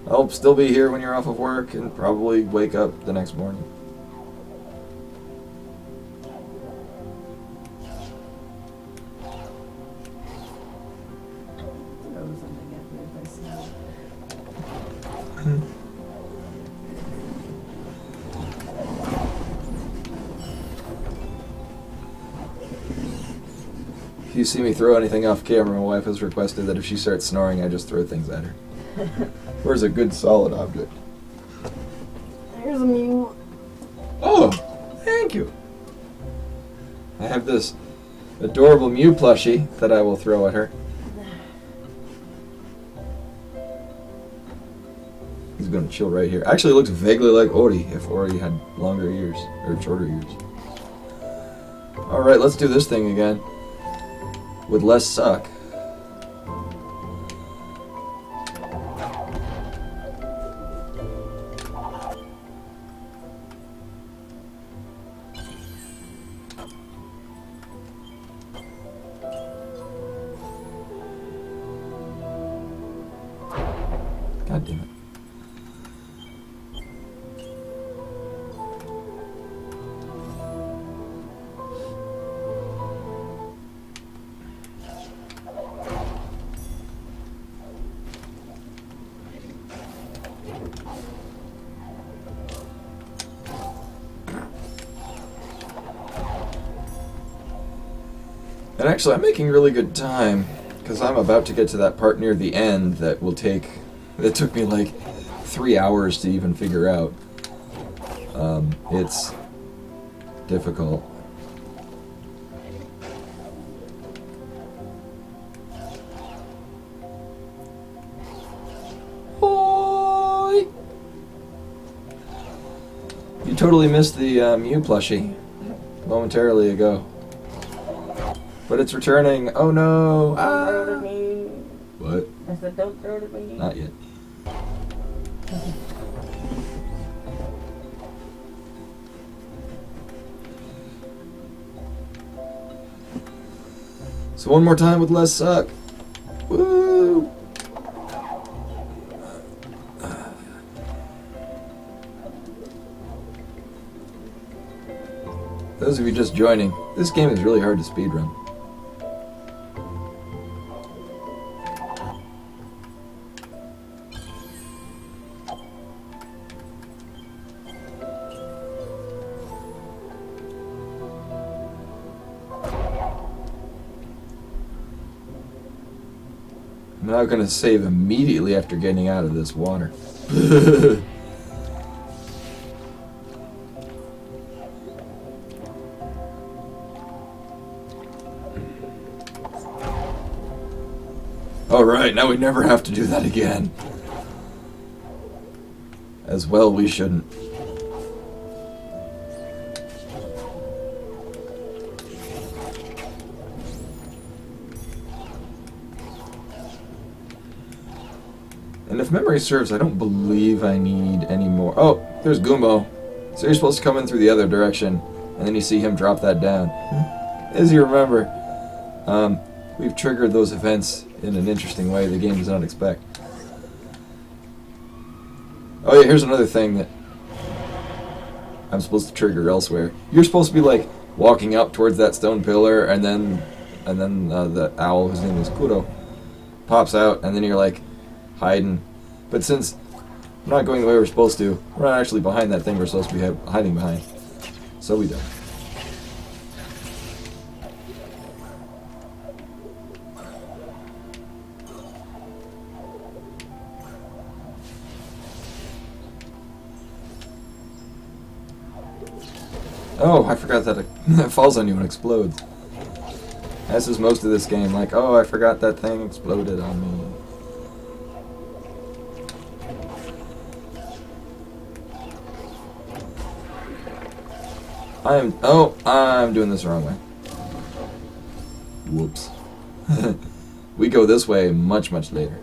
I'll still be here when you're off of work and probably wake up the next morning. If you see me throw anything off camera, my wife has requested that if she starts snoring, I just throw things at her. Where's a good solid object? Here's a Mew. Oh, thank you. I have this adorable Mew plushie that I will throw at her. He's gonna chill right here. Actually, it looks vaguely like Ori, if Ori had longer ears, or shorter ears. Alright, let's do this thing again. With less suck. God damn it. And actually, I'm making really good time, because I'm about to get to that part near the end that took me like 3 hours to even figure out. It's difficult. Oi! You totally missed the Mew plushie momentarily ago. But it's returning. Oh no! Don't throw it at me. What? I said, don't throw it at me. Not yet. So one more time with less suck. Woo! Those of you just joining, this game is really hard to speedrun. I'm not going to save immediately after getting out of this water. Alright, now we never have to do that again. As well, we shouldn't. And if memory serves, I don't believe I need any more. Oh, there's Goombo. So you're supposed to come in through the other direction, and then you see him drop that down. As you remember, we've triggered those events in an interesting way the game does not expect. Oh yeah, here's another thing that I'm supposed to trigger elsewhere. You're supposed to be like walking up towards that stone pillar, and then the owl, whose name is Kuro, pops out, and then you're like hiding. But since we're not going the way we're supposed to, we're not actually behind that thing we're supposed to be hiding behind. So we don't. Oh, I forgot that it falls on you and explodes. As is most of this game, like, oh, I forgot that thing exploded on me. I'm doing this the wrong way. Whoops. We go this way much, much later.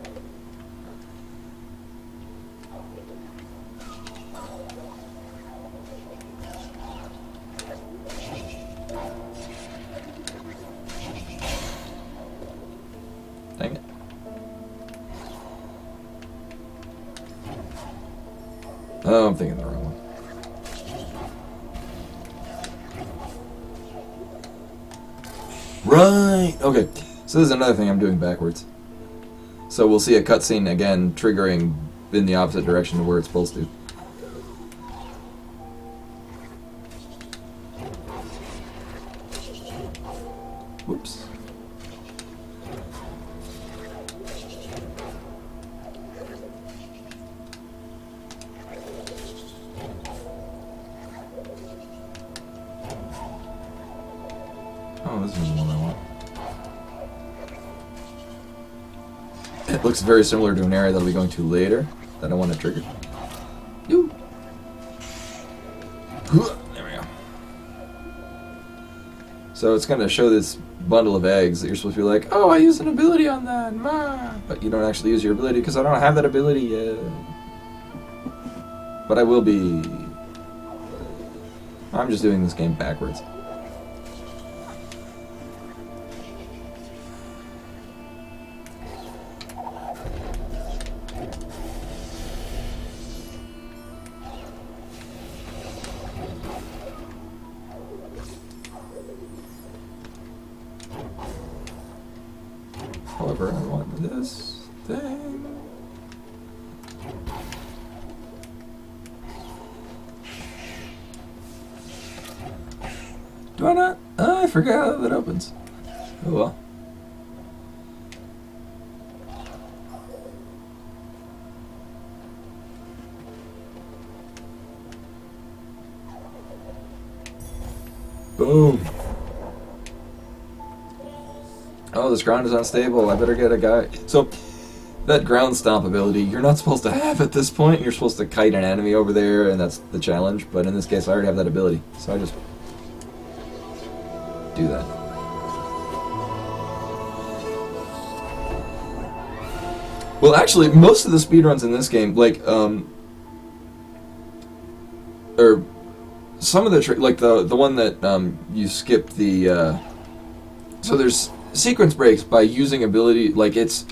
Oh, I'm thinking the wrong one. Right! Okay, so this is another thing I'm doing backwards. So we'll see a cutscene again triggering in the opposite direction to where it's supposed to. Whoops. Oh, this is the one I want. It looks very similar to an area that I'll be going to later that I want to trigger. Yoo. There we go. So it's going to show this bundle of eggs that you're supposed to be like, oh, I used an ability on that, ma. But you don't actually use your ability because I don't have that ability yet. But I will be. I'm just doing this game backwards. However, I want this thing. Do I not? Oh, I forgot how that opens. Oh well. Boom. Oh, this ground is unstable. I better get a guy. So, that ground stomp ability, you're not supposed to have at this point. You're supposed to kite an enemy over there, and that's the challenge. But in this case, I already have that ability. So I just do that. Well, actually, most of the speedruns in this game, like, or some of the, like the one that you skip the, so there's sequence breaks by using ability, like it's,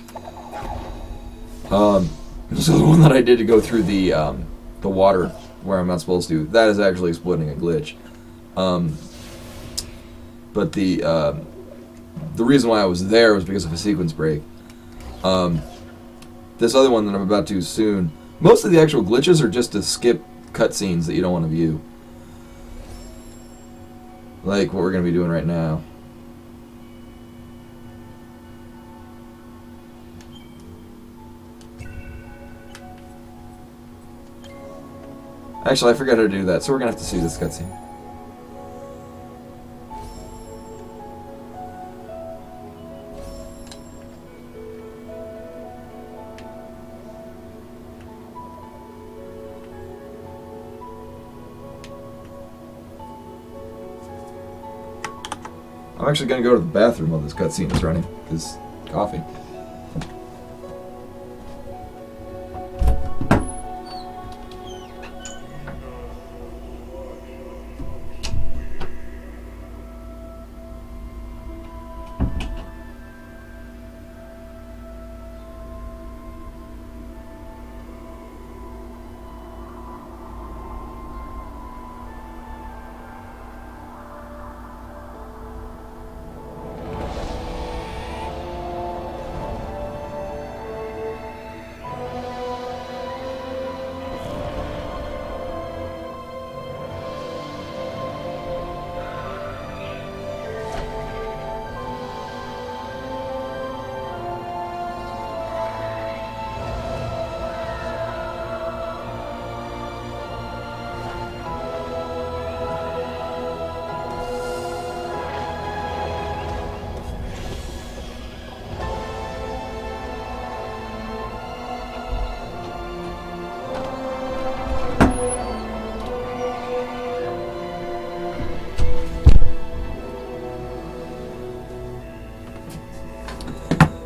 so the one that I did to go through the water where I'm not supposed to, that is actually exploiting a glitch. But the reason why I was there was because of a sequence break. This other one that I'm about to soon, most of the actual glitches are just to skip cutscenes that you don't want to view. Like what we're going to be doing right now. Actually, I forgot how to do that, so we're going to have to see this cutscene. I'm actually going to go to the bathroom while this cutscene is running, because coffee.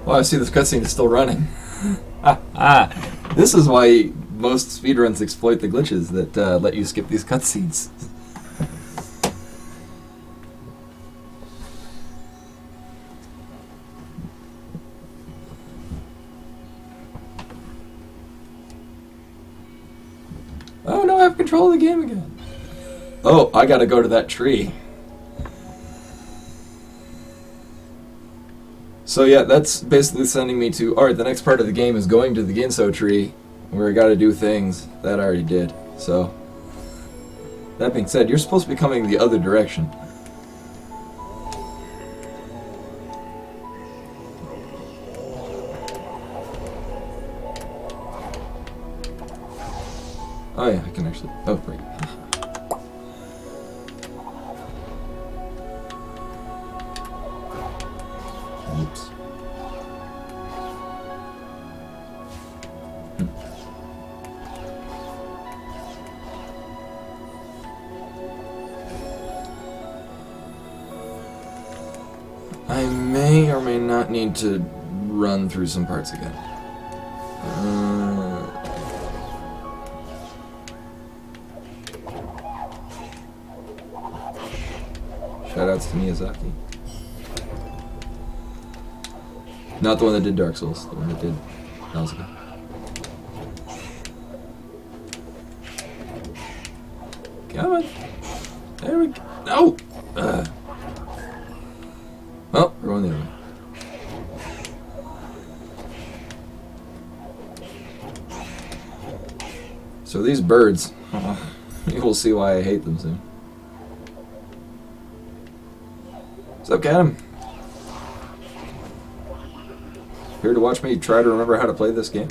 Well, I see this cutscene is still running. This is why most speedruns exploit the glitches that let you skip these cutscenes. Oh, now I have control of the game again. Oh, I gotta go to that tree. So yeah, that's basically sending me to, alright, the next part of the game is going to the Ginso tree, where I gotta do things that I already did. So, that being said, you're supposed to be coming the other direction. Oh yeah, I can actually, oh great. Oops. I may or may not need to run through some parts again. Shoutouts to Miyazaki. Not the one that did Dark Souls, the one that did Nausicaa. Come on. There we go. No! Well, we're going the other way. So these birds, you will see why I hate them soon. What's up, Adam? Here to watch me try to remember how to play this game?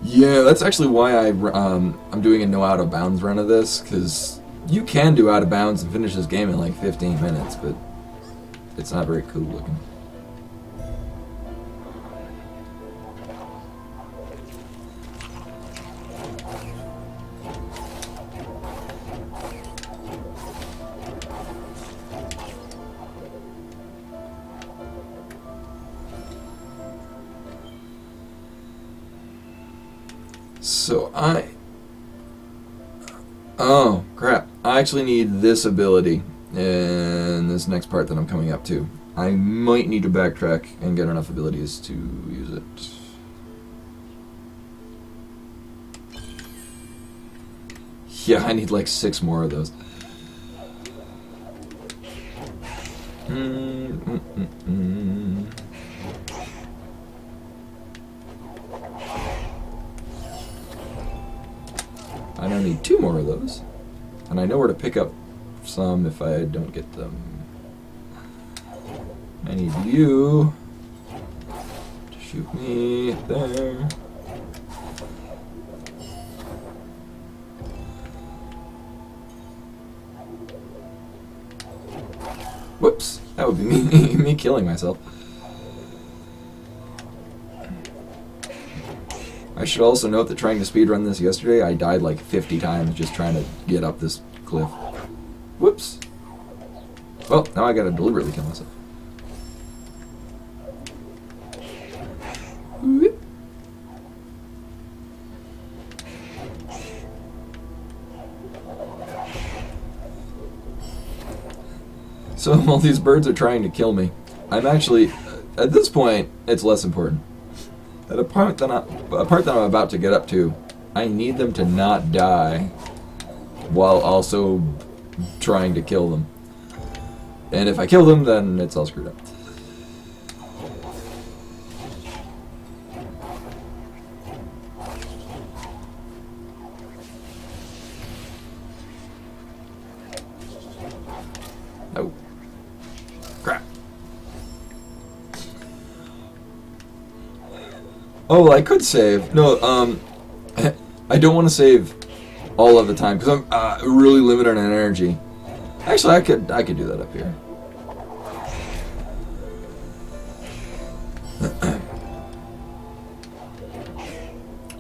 Yeah, that's actually why I'm doing a no out of bounds run of this, because you can do out of bounds and finish this game in like 15 minutes, but it's not very cool looking. So oh crap, I actually need this ability in this next part that I'm coming up to. I might need to backtrack and get enough abilities to use it. Yeah, I need like 6 more of those. I now need 2 more of those, and I know where to pick up some if I don't get them. I need you to shoot me there. Whoops, that would be me killing myself. I should also note that trying to speedrun this yesterday, I died like 50 times just trying to get up this cliff. Whoops. Well, now I gotta deliberately kill myself. Whoop. So while these birds are trying to kill me, I'm actually, at this point, it's less important. At a part that I'm about to get up to, I need them to not die while also trying to kill them. And if I kill them, then it's all screwed up. Oh. Crap. Oh, well, I could save. No, I don't want to save all of the time because I'm really limited on energy. Actually, I could do that up here.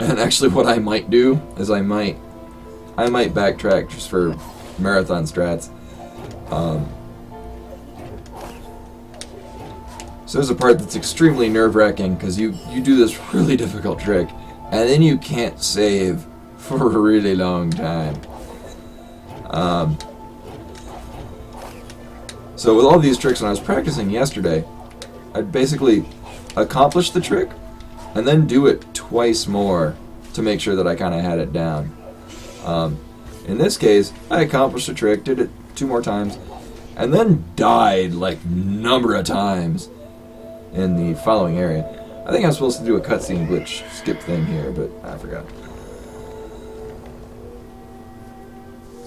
And actually, what I might do is I might backtrack just for marathon strats. So there's a part that's extremely nerve-wracking because you do this really difficult trick, and then you can't save for a really long time. So with all these tricks, when I was practicing yesterday, I'd basically accomplish the trick and then do it twice more to make sure that I kind of had it down. In this case, I accomplished the trick, did it 2 more times, and then died like number of times in the following area. I think I'm supposed to do a cutscene glitch skip thing here, but I forgot.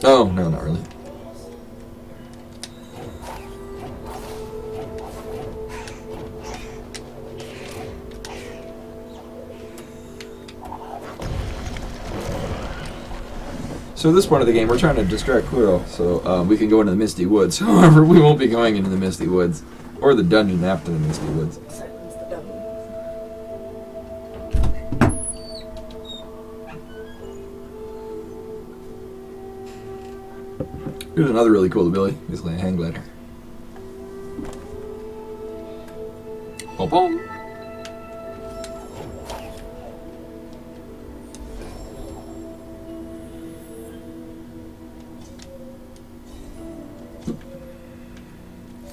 Oh, no, not really. So this part of the game, we're trying to distract Kuro so we can go into the Misty Woods. However, we won't be going into the Misty Woods, or the dungeon after the Misty Woods. Silence the dummy. Here's another really cool ability, basically a hang glider. Boom, boom.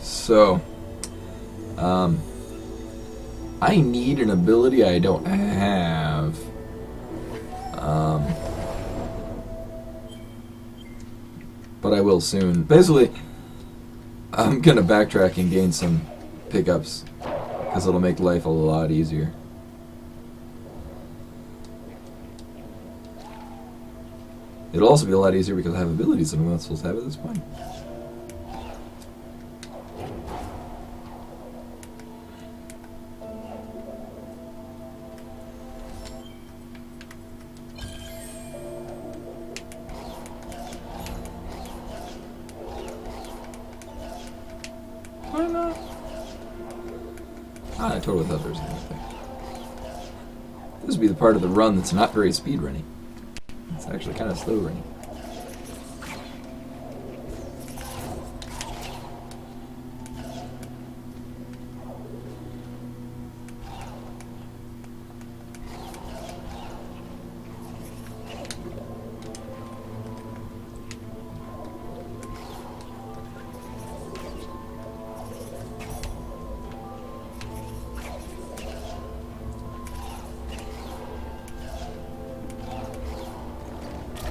So, I need an ability I don't have. But I will soon. Basically, I'm gonna backtrack and gain some pickups, because it'll make life a lot easier. It'll also be a lot easier because I have abilities that I'm not supposed to have at this point. Why not? I totally thought there was anything. This would be the part of the run that's not very speedrunning. It's actually kind of slow running.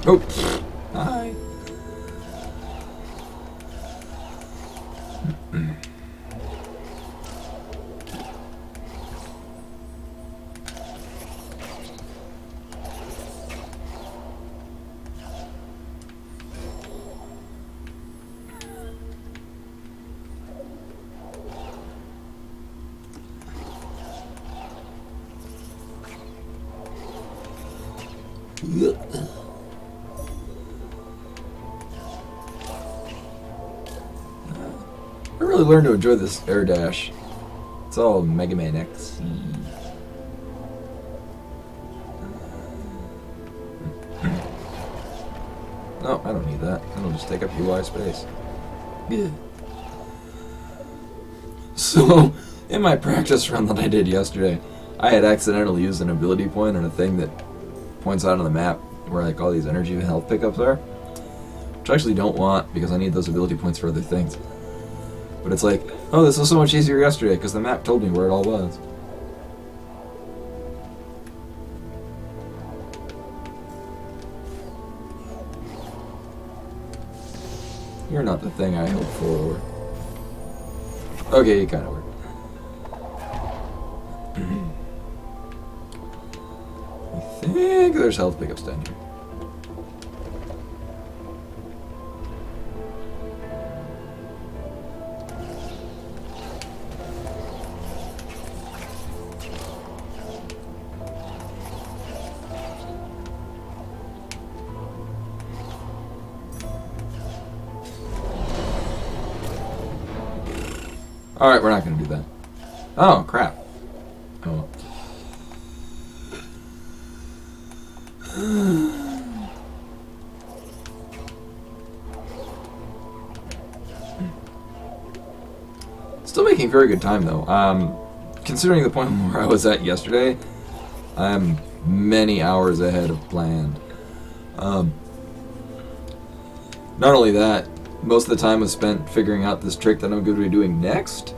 Oh, hi. I really learned to enjoy this air dash. It's all Mega Man X. No, I don't need that. That'll just take up UI space. Yeah. So, in my practice run that I did yesterday, I had accidentally used an ability point on a thing that points out on the map where like all these energy and health pickups are, which I actually don't want because I need those ability points for other things. But it's like, oh, this was so much easier yesterday because the map told me where it all was. You're not the thing I hoped for. Okay, you kind of work. I think there's health pickups down here. Alright, we're not going to do that. Oh, crap. Oh. Still making very good time, though. Considering the point where I was at yesterday, I'm many hours ahead of planned. Not only that, most of the time was spent figuring out this trick that I'm going to be doing next,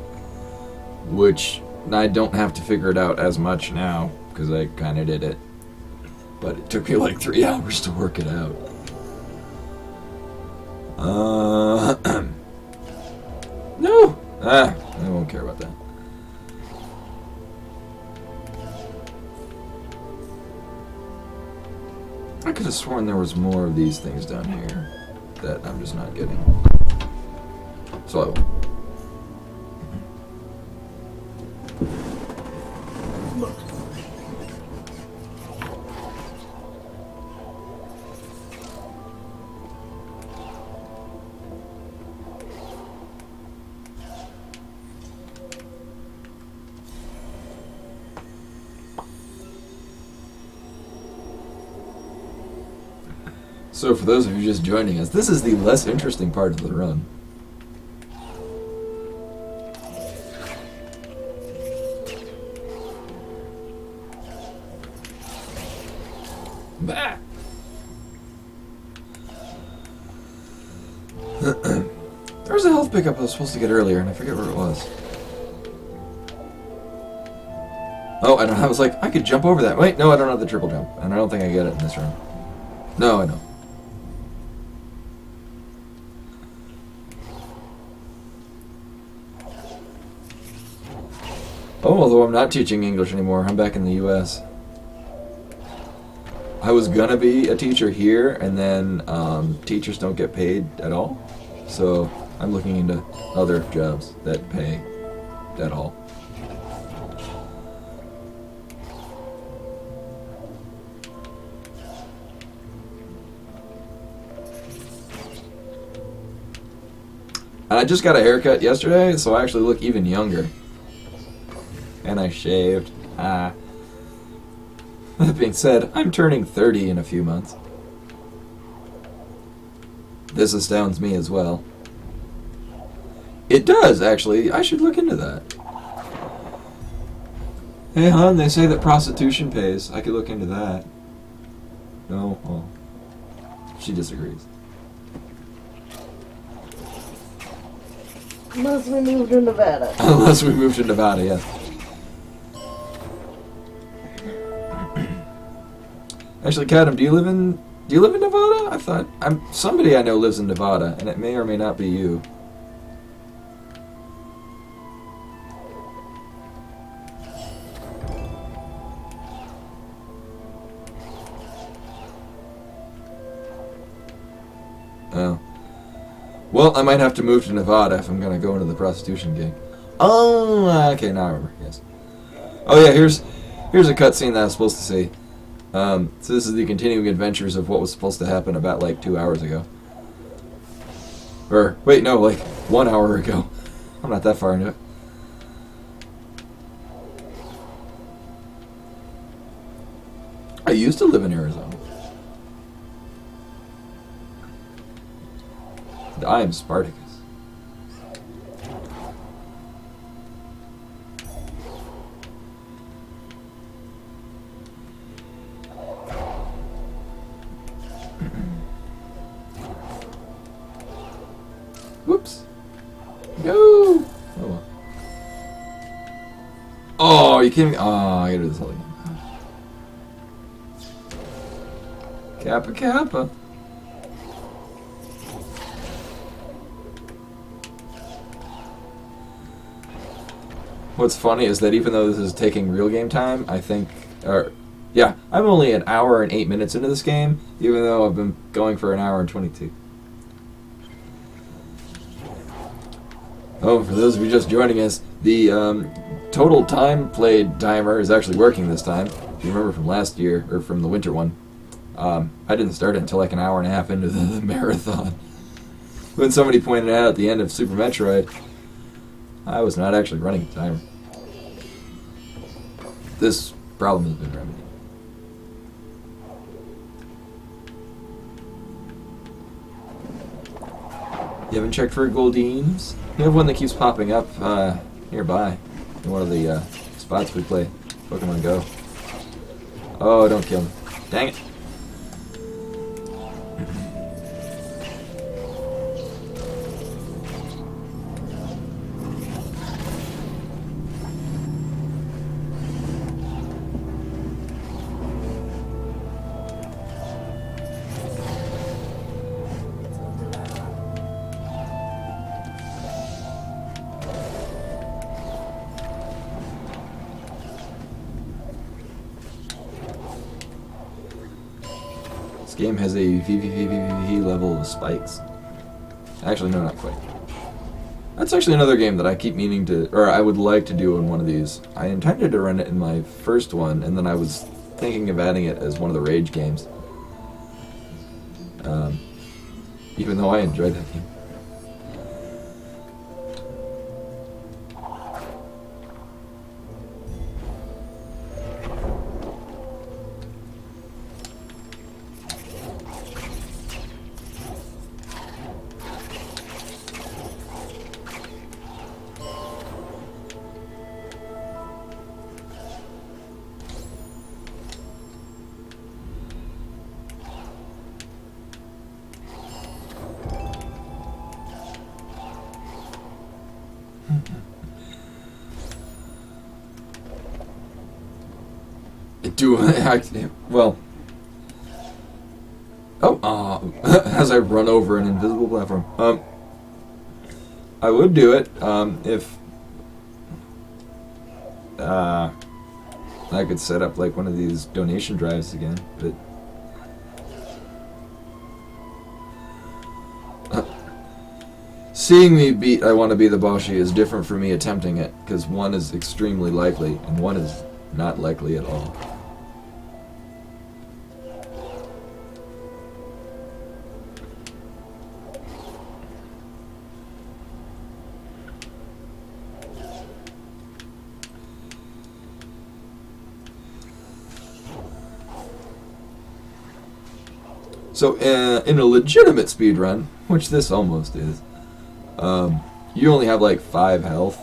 which I don't have to figure it out as much now, because I kind of did it. But it took me like 3 hours to work it out. No! I won't care about that. I could have sworn there was more of these things down here that I'm just not getting. So I will. So for those of you just joining us, this is the less interesting part of the run. Bah! There was a health pickup I was supposed to get earlier, and I forget where it was. Oh, I don't know. I was like, I could jump over that. Wait, no, I don't have the triple jump, and I don't think I get it in this run. No, I don't. Oh, although I'm not teaching English anymore, I'm back in the U.S. I was gonna be a teacher here, and then teachers don't get paid at all. So I'm looking into other jobs that pay at all. And I just got a haircut yesterday, so I actually look even younger. And I shaved. That being said, I'm turning 30 in a few months. This astounds me as well. It does, actually. I should look into that. Hey, hon, they say that prostitution pays. I could look into that. No? Well, she disagrees. Unless we move to Nevada. Unless we move to Nevada, yes. Actually, Cadam, do you live in Nevada? I thought somebody I know lives in Nevada, and it may or may not be you. Oh. Well, I might have to move to Nevada if I'm gonna go into the prostitution gig. Oh, okay, now I remember. Yes. Oh yeah, here's a cutscene that I was supposed to see. So this is the continuing adventures of what was supposed to happen about like 2 hours ago. Or wait, no, like 1 hour ago. I'm not that far into it. I used to live in Arizona. I am Spartacus. Whoops. No! Oh, well. Oh, are you kidding me? Oh, I gotta do this all again. Kappa Kappa. What's funny is that even though this is taking real game time, I think, yeah, I'm only an hour and 8 minutes into this game, even though I've been going for an hour and 22. Oh, for those of you just joining us, the total time played timer is actually working this time. If you remember from last year, or from the winter one, I didn't start it until like an hour and a half into the marathon. When somebody pointed out at the end of Super Metroid, I was not actually running a timer. This problem has been remedied. You haven't checked for Goldines? You have one that keeps popping up nearby in one of the spots we play Pokemon Go. Oh, don't kill me. Dang it. game has a VVVVV level of spikes. Actually, no, not quite. That's actually another game that I keep meaning to, or I would like to do in one of these. I intended to run it in my first one, and then I was thinking of adding it as one of the Rage games. Even though I enjoyed that game. Well. Oh, as I run over an invisible platform. I would do it, if I could set up like one of these donation drives again, but seeing me beat I Want to Be the Boshi is different for me attempting it, because one is extremely likely and one is not likely at all. So, in a legitimate speedrun, which this almost is, you only have like 5 health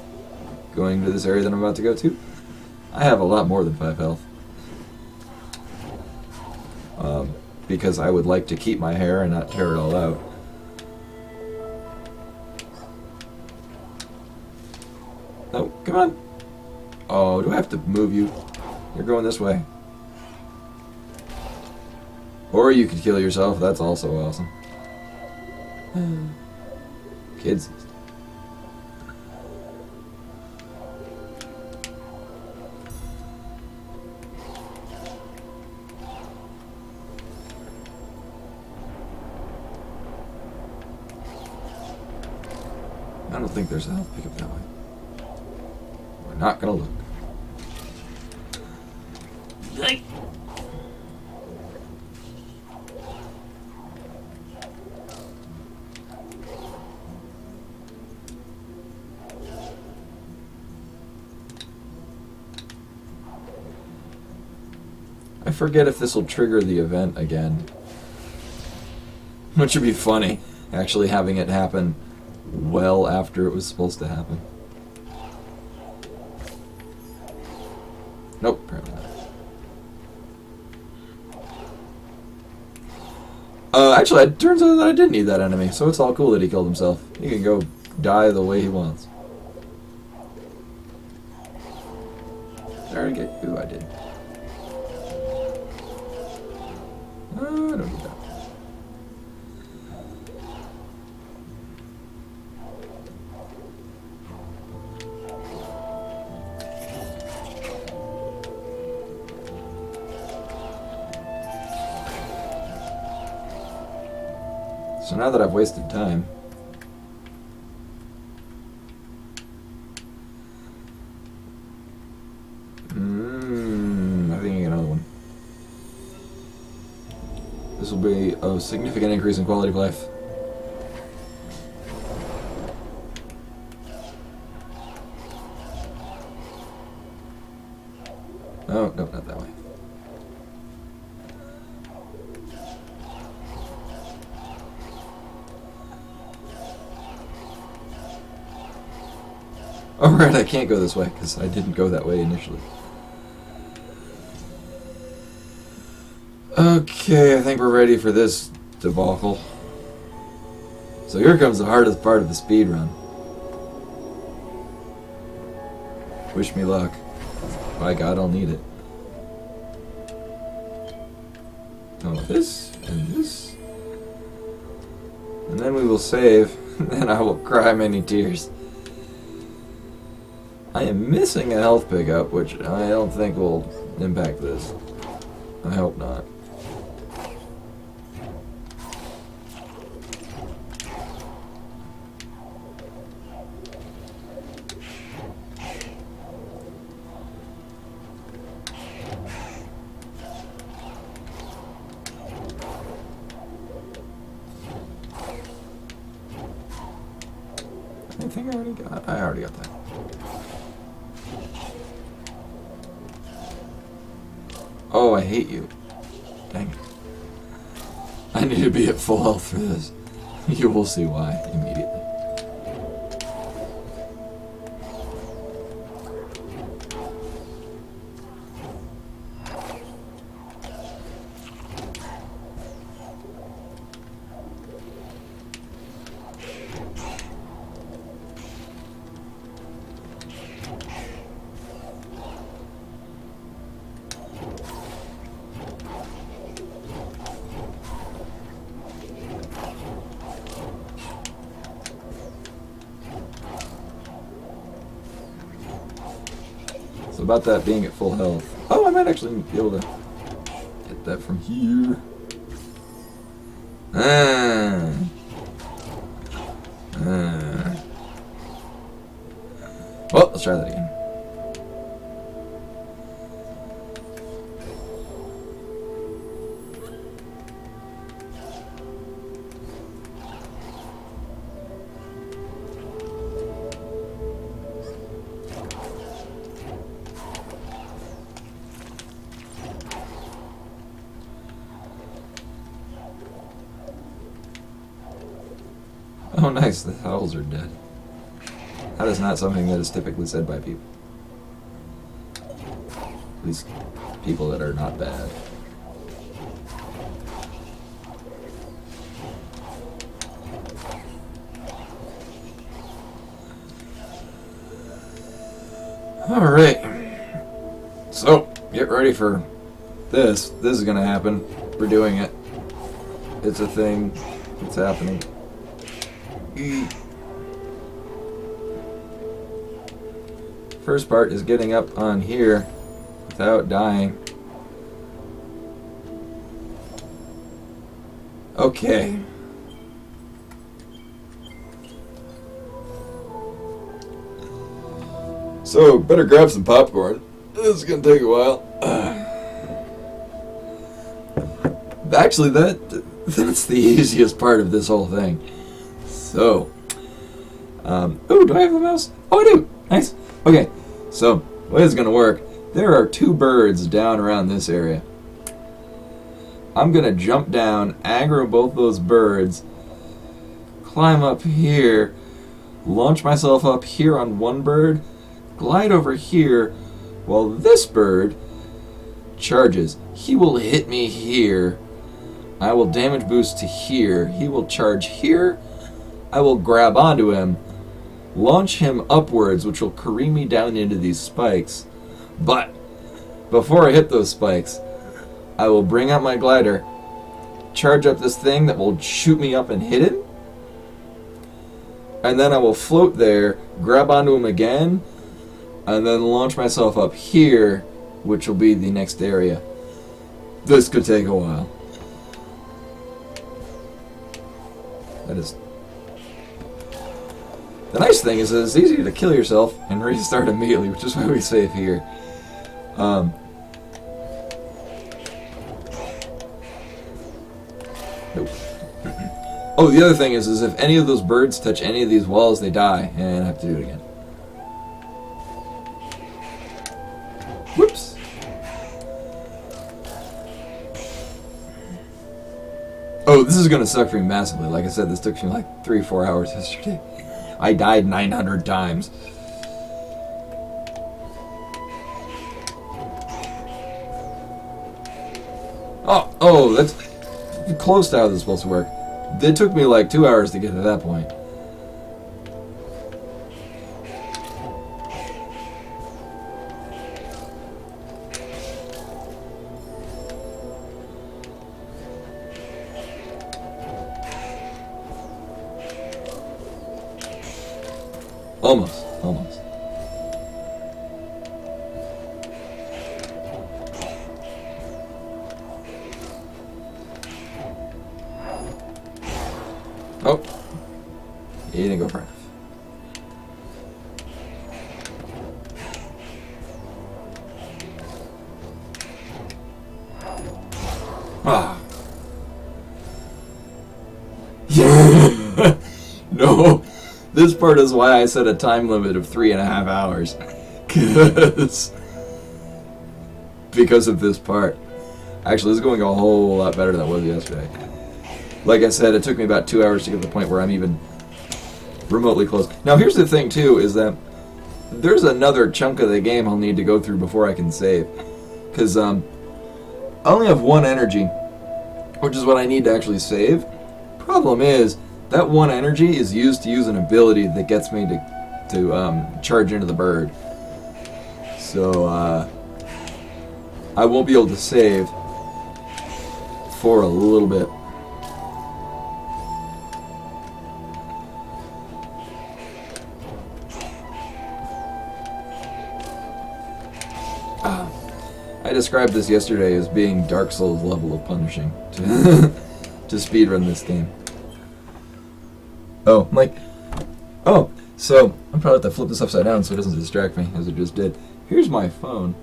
going to this area that I'm about to go to. I have a lot more than 5 health. Because I would like to keep my hair and not tear it all out. Oh, come on. Oh, do I have to move you? You're going this way. Or you could kill yourself, that's also awesome. Kids. I don't think there's a health pickup that way. We're not gonna look. I forget if this will trigger the event again. Which would be funny, actually having it happen well after it was supposed to happen. Nope, apparently not. Actually, it turns out that I did need that enemy, so it's all cool that he killed himself. He can go die the way he wants. Did I already get... Ooh, I did. I don't need that. So now that I've wasted time, I think I get another one. This will be a significant increase in quality of life. Oh, no, not that way. Oh, right, I can't go this way, because I didn't go that way initially. Okay, I think we're ready for this debacle. So here comes the hardest part of the speed run. Wish me luck. By God, I'll need it. Oh, this and this. And then we will save, and then I will cry many tears. I am missing a health pickup, which I don't think will impact this. I hope not. think I already got. I already got that. Oh, I hate you. Dang it. I need to be at full health for this. You will see why immediately. So about that being at full health. Oh, I might actually be able to get that from here. Well, let's try that again. Oh, nice. The owls are dead. That is not something that is typically said by people. At least people that are not bad. Alright. So, get ready for this. This is gonna happen. We're doing it. It's a thing. It's happening. First part is getting up on here without dying. Okay. So, better grab some popcorn. This is gonna take a while. Actually, that's the easiest part of this whole thing. So, oh, do I have the mouse? Oh, I do. Nice. Okay, so the way it's gonna work, there are two birds down around this area. I'm gonna jump down, aggro both those birds, climb up here, launch myself up here on one bird, glide over here, while this bird charges. He will hit me here. I will damage boost to here. He will charge here. I will grab onto him, launch him upwards, which will careen me down into these spikes. But before I hit those spikes, I will bring out my glider, charge up this thing that will shoot me up and hit him, and then I will float there, grab onto him again, and then launch myself up here, which will be the next area. This could take a while. That is... The nice thing is that it's easy to kill yourself and restart immediately, which is why we save here. Nope. Oh, the other thing is if any of those birds touch any of these walls, they die, and I have to do it again. Whoops. Oh, this is gonna suck for me massively. Like I said, this took me like 3-4 hours yesterday. I died 900 times. Oh, that's close to how this is supposed to work. It took me like 2 hours to get to that point. Almost. Oh. He didn't go far enough. Ah. Yeah. No. this part is why I set a time limit of 3.5 hours. Because of this part. Actually, this is going a whole lot better than it was yesterday. Like I said, it took me about 2 hours to get to the point where I'm even remotely close. Now, here's the thing, too, is that there's another chunk of the game I'll need to go through before I can save. Because I only have 1 energy, which is what I need to actually save. Problem is, that 1 energy is used to use an ability that gets me to charge into the bird. So, I won't be able to save for a little bit. I described this yesterday as being Dark Souls level of punishing to speedrun this game. Oh, so I'm probably have to flip this upside down so it doesn't distract me as it just did. Here's my phone.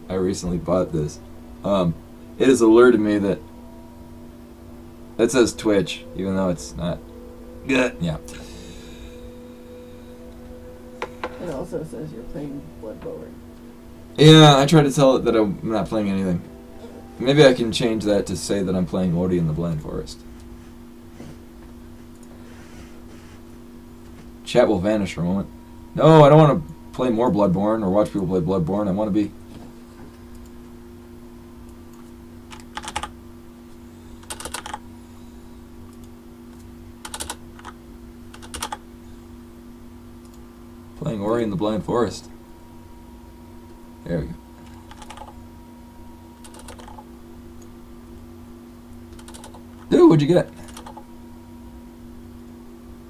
I recently bought this. It has alerted me that it says Twitch, even though it's not. Yeah. It also says you're playing Bloodborne. Yeah, I tried to tell it that I'm not playing anything. Maybe I can change that to say that I'm playing Ori in the Blind Forest. Chat will vanish for a moment. No, I don't want to play more Bloodborne or watch people play Bloodborne. I want to be... playing Ori in the Blind Forest. There we go. Dude, what'd you get?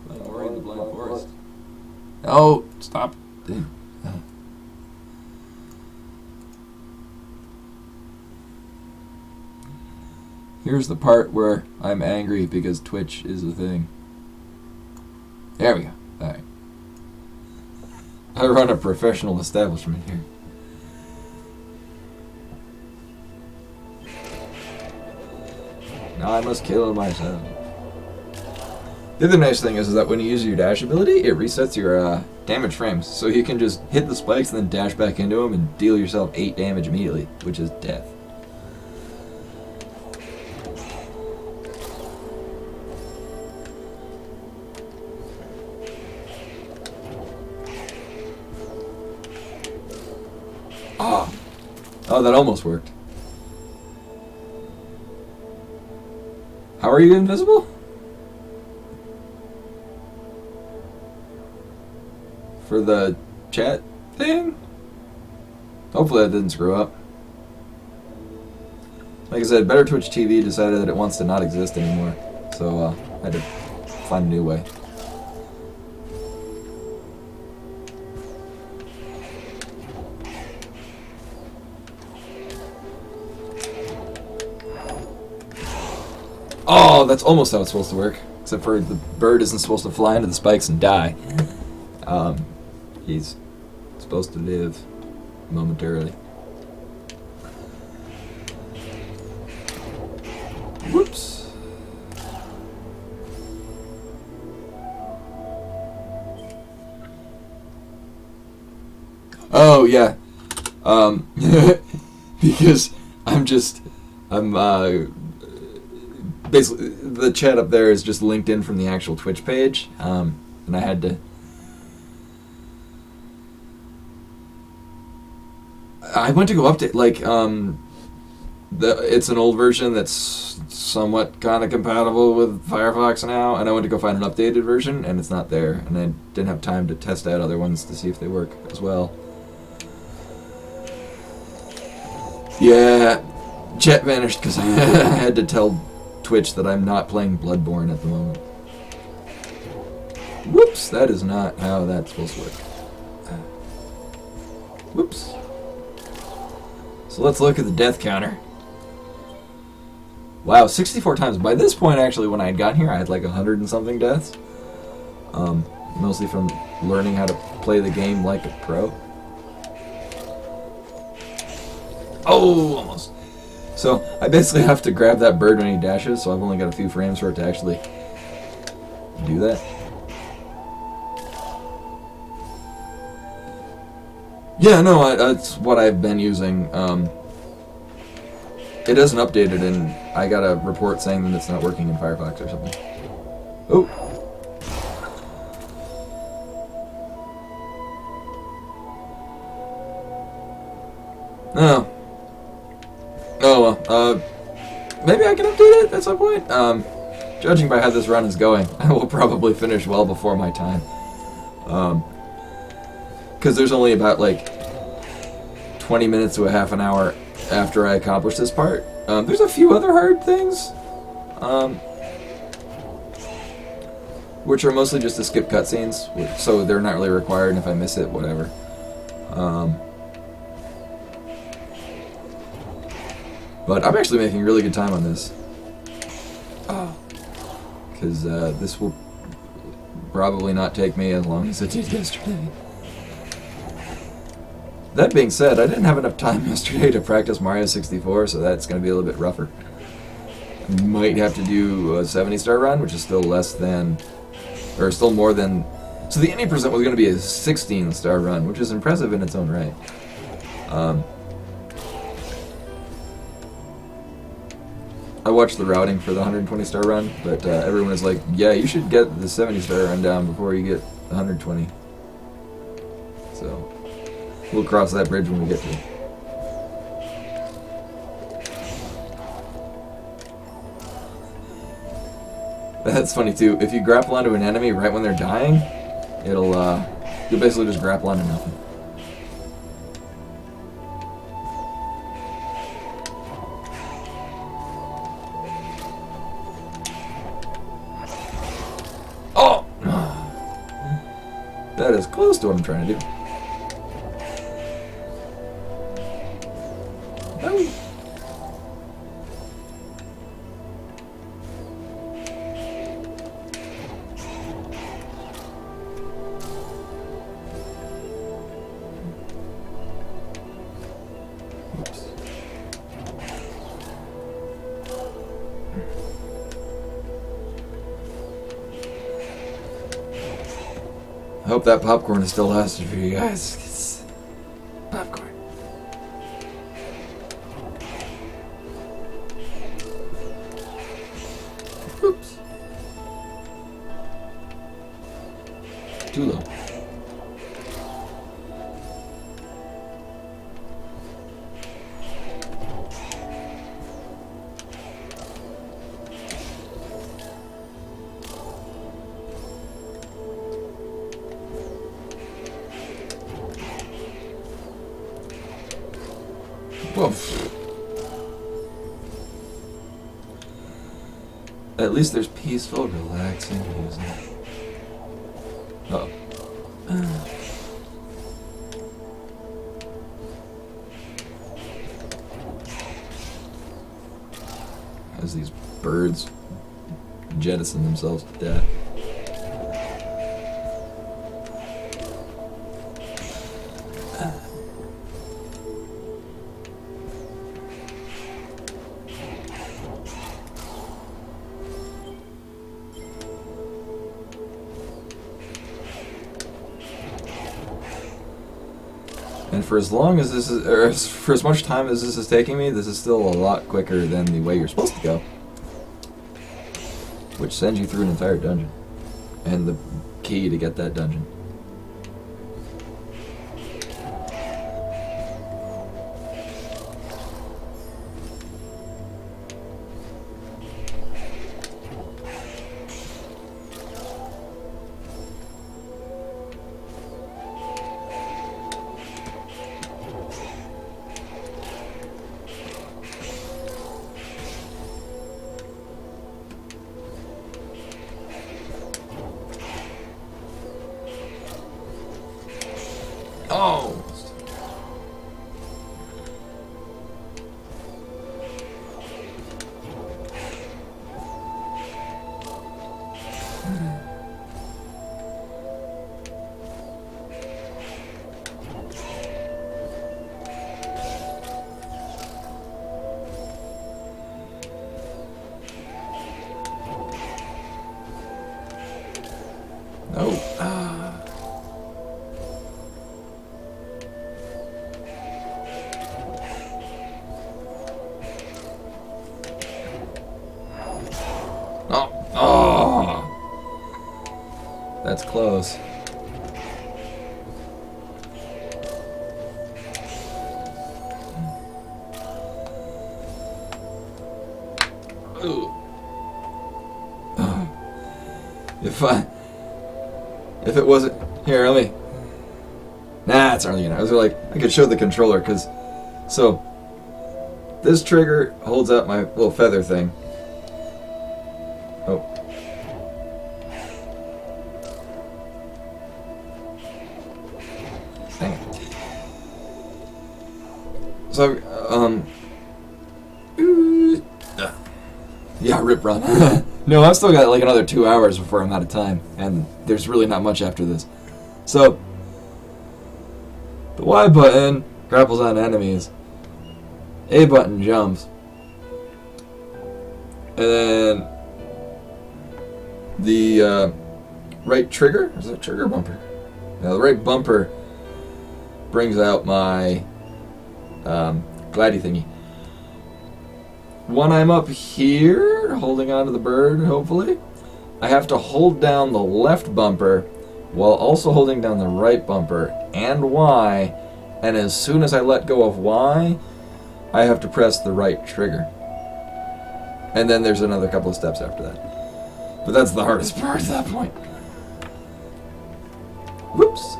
Playing Ori in the Blind Forest. Oh, stop. Dude. Here's the part where I'm angry because Twitch is a thing. There we go. Alright. I run a professional establishment here. Now I must kill myself. The other nice thing is that when you use your dash ability, it resets your damage frames. So you can just hit the spikes and then dash back into them and deal yourself 8 damage immediately, which is death. Oh, that almost worked. How are you invisible? For the chat thing? Hopefully that didn't screw up. Like I said, Better Twitch TV decided that it wants to not exist anymore. So I had to find a new way. Oh, that's almost how it's supposed to work. Except for the bird isn't supposed to fly into the spikes and die. He's supposed to live momentarily. Whoops. Oh, yeah. Because I'm basically, the chat up there is just linked in from the actual Twitch page, and I had to... I went to go update, like, it's an old version that's somewhat kind of compatible with Firefox now, and I went to go find an updated version, and it's not there, and I didn't have time to test out other ones to see if they work as well. Yeah, chat vanished because I had to tell Twitch that I'm not playing Bloodborne at the moment. Whoops, that is not how that's supposed to work. Whoops. So let's look at the death counter. Wow, 64 times. By this point, actually, when I had gotten here, I had like 100 and something deaths. Mostly from learning how to play the game like a pro. Oh, almost. So I basically have to grab that bird when he dashes, so I've only got a few frames for it to actually do that. Yeah, no, that's what I've been using. It hasn't updated, and I got a report saying that it's not working in Firefox or something. Oh! No. Oh well, maybe I can update it at some point. Judging by how this run is going, I will probably finish well before my time. Because there's only about, like, 20 minutes to a half an hour after I accomplish this part. There's a few other hard things, which are mostly just to skip cutscenes, so they're not really required, and if I miss it, whatever. But I'm actually making really good time on this. Because this will probably not take me as long as it did yesterday. That being said, I didn't have enough time yesterday to practice Mario 64, so that's going to be a little bit rougher. Might have to do a 70-star run, which is still less than, or still more than, so the 80% was going to be a 16-star run, which is impressive in its own right. I watched the routing for the 120-star run, but everyone is like, yeah, you should get the 70-star run down before you get 120. So, we'll cross that bridge when we get to it. That's funny too. If you grapple onto an enemy right when they're dying, it'll, you'll basically just grapple onto nothing. Oh! That is close to what I'm trying to do. Oh. I hope that popcorn is still lasting for you guys. It's popcorn. Oops. Too low. Well, at least there's peaceful, relaxing music. Oh. As these birds jettison themselves to death. And for as long as this is, or for as much time as this is taking me, this is still a lot quicker than the way you're supposed to go. Which sends you through an entire dungeon. And the key to get that dungeon. That's close. Ooh. If it wasn't here, let me. Nah, it's already. I was like, I could show the controller because, so this trigger holds out my little feather thing. Oh. Dang it. So, yeah, rip run. No, I've still got like another 2 hours before I'm out of time, and there's really not much after this. So, the Y button grapples on enemies. A button jumps. And then the right trigger? Is it trigger bumper? Now the right bumper brings out my glidey thingy. When I'm up here, holding onto the bird, hopefully, I have to hold down the left bumper while also holding down the right bumper and Y, and as soon as I let go of Y, I have to press the right trigger. And then there's another couple of steps after that. But that's the hardest part at that point. Whoops.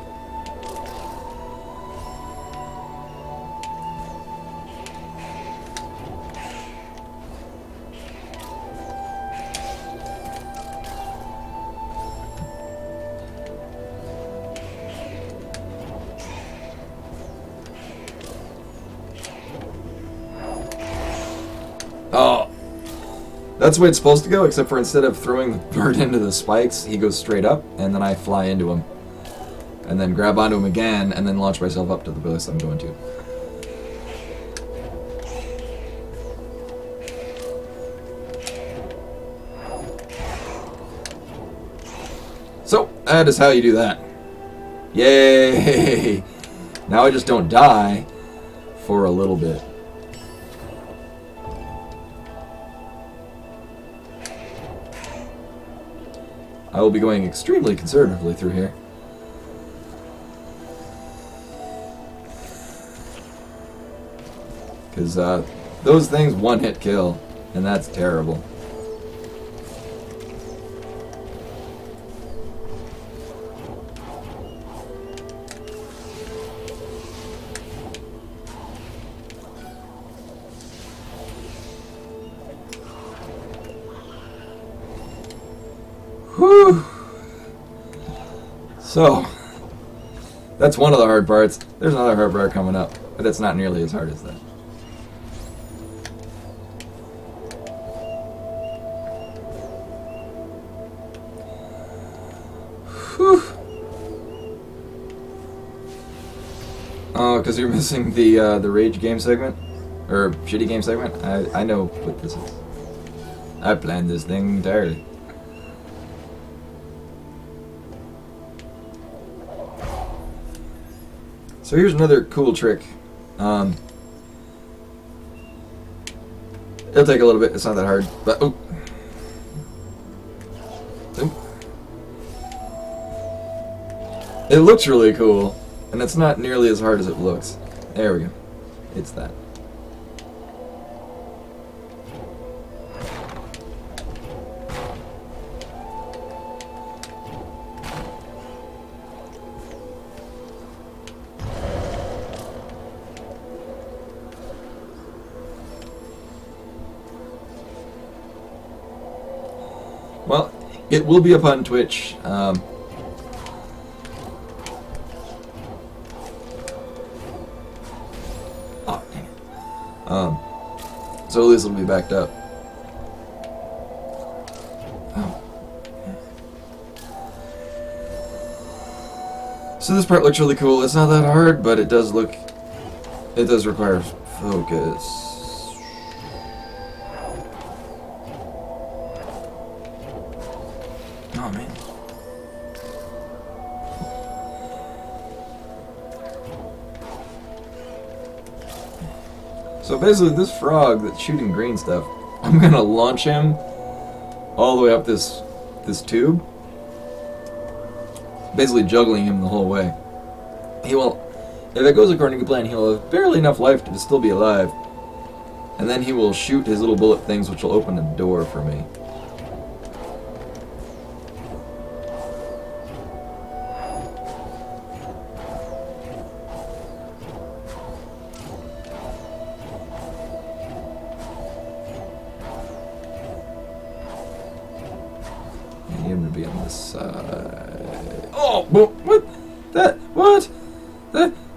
Oh, that's the way it's supposed to go, except for instead of throwing the bird into the spikes, he goes straight up, and then I fly into him. And then grab onto him again, and then launch myself up to the place I'm going to. So, that is how you do that. Yay! Now I just don't die for a little bit. I will be going extremely conservatively through here. Because those things one-hit kill, and that's terrible. Whew. So, that's one of the hard parts. There's another hard part coming up, but it's not nearly as hard as that. Whew. Oh, because you're missing the rage game segment? Or shitty game segment? I know what this is. I planned this thing entirely. So here's another cool trick. It'll take a little bit, it's not that hard, but oh. It looks really cool, and it's not nearly as hard as it looks. There we go. It's that. Well, it will be up on Twitch. Oh, dang it. So at least it'll be backed up. Oh. So this part looks really cool. It's not that hard, but it does require focus. Oh, man. So basically this frog that's shooting green stuff, I'm gonna launch him all the way up this tube. basically juggling him the whole way. He will, if it goes according to plan, he'll have barely enough life to still be alive. And then he will shoot his little bullet things, which will open a door for me. And him to be on this side. Oh, what? What?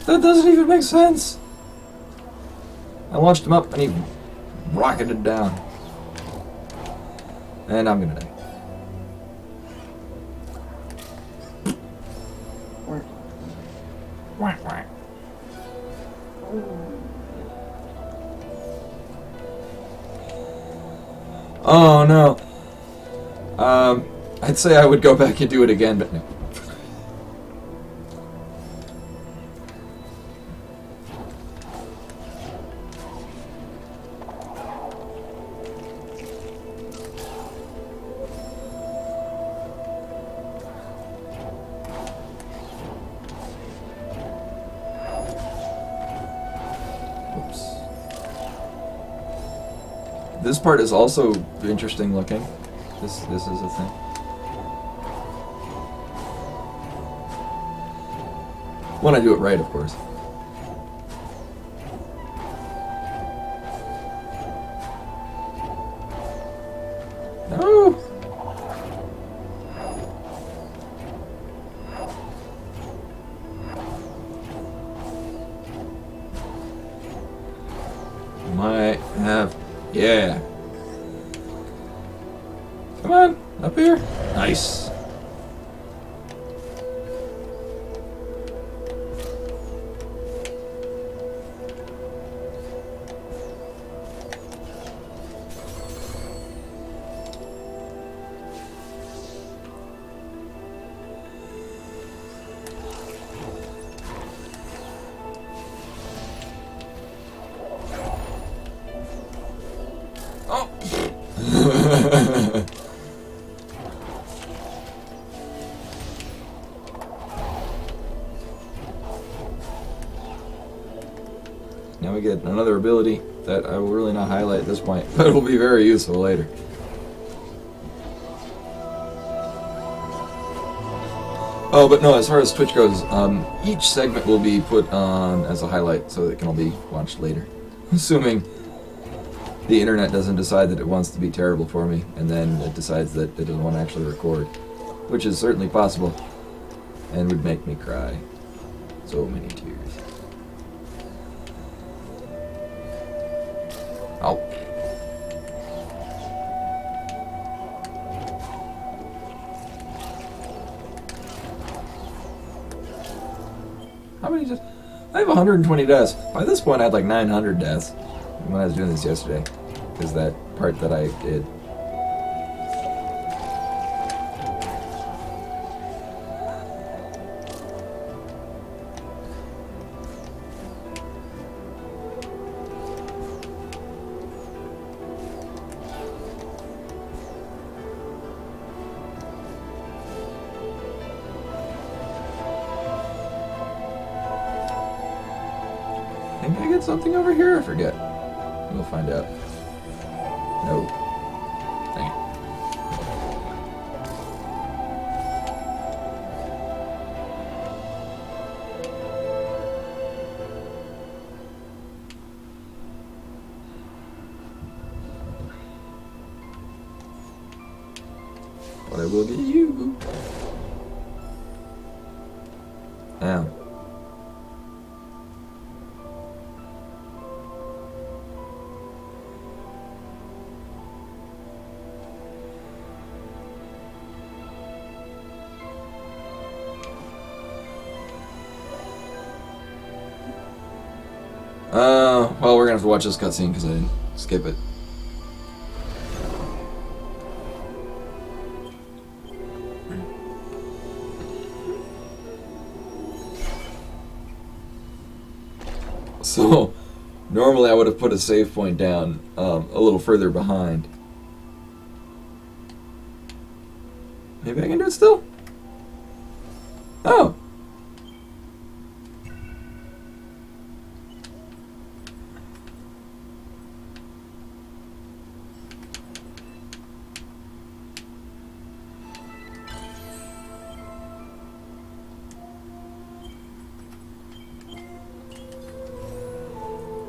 That doesn't even make sense. I launched him up and he rocketed down. And I'm gonna die. Whack, whack. Oh no. I'd say I would go back and do it again, but no. This part is also interesting looking. This is a thing. When I do it right, of course. No. Might have. Yeah. Come on, up here. Nice. Oh. Now we get another ability that I will really not highlight at this point, but it will be very useful later. Oh, but no, as far as Twitch goes, each segment will be put on as a highlight so it can all be watched later. Assuming the internet doesn't decide that it wants to be terrible for me, and then it decides that it doesn't want to actually record. Which is certainly possible, and would make me cry. So many tears. Oh. How many just... I have 120 deaths. By this point I had like 900 deaths when I was doing this yesterday. Because that part that I did. I think I get something over here? I forget. We'll find out. No. Dang it. But I will get you. Ow. Well, we're gonna have to watch this cutscene because I didn't skip it. So, normally I would have put a save point down a little further behind. Maybe I can do it still? Oh!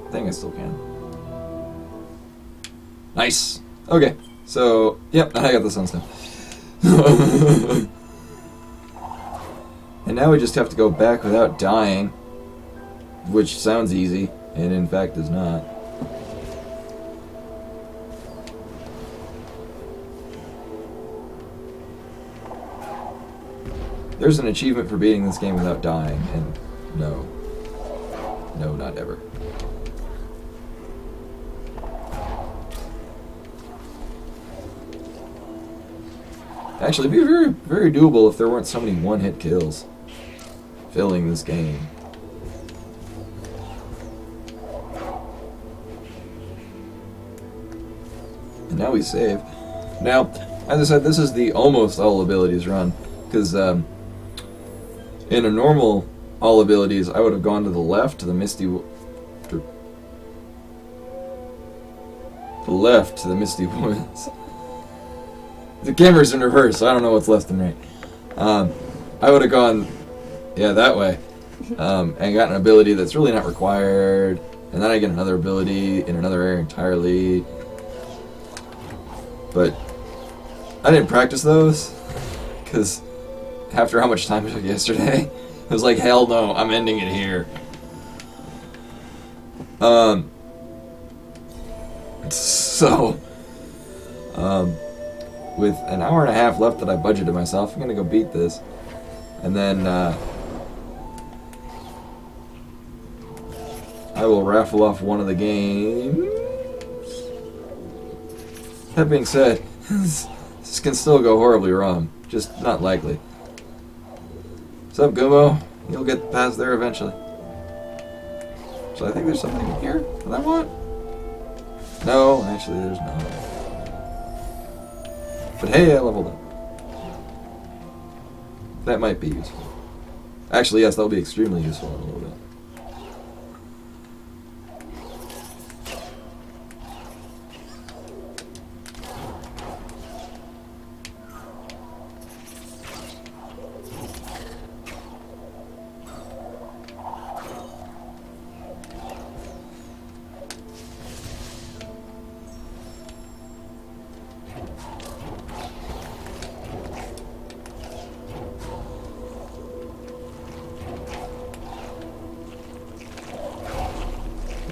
I think I still can. Nice! Okay, so, yep, I got the sunstone. And now we just have to go back without dying, which sounds easy, and in fact is not. There's an achievement for beating this game without dying, and no. No, not ever. Actually, it'd be very, very doable if there weren't so many one-hit kills filling this game. And now we save. Now, as I said, this is the almost all abilities run, because in a normal all abilities, I would have gone to the left to the Misty Woods. The camera's in reverse, so I don't know what's left and right. I would have gone, yeah, that way, and got an ability that's really not required, and then I get another ability in another area entirely. But I didn't practice those, because after how much time it took yesterday, I was like, hell no, I'm ending it here. With an hour and a half left that I budgeted myself, I'm gonna go beat this. And then, I will raffle off one of the games. That being said, this can still go horribly wrong. Just not likely. What's up, Gumbo? You'll get past there eventually. So I think there's something here that I want. No, actually there's not. But hey, I leveled up. That might be useful. Actually, yes, that'll be extremely useful in a little bit.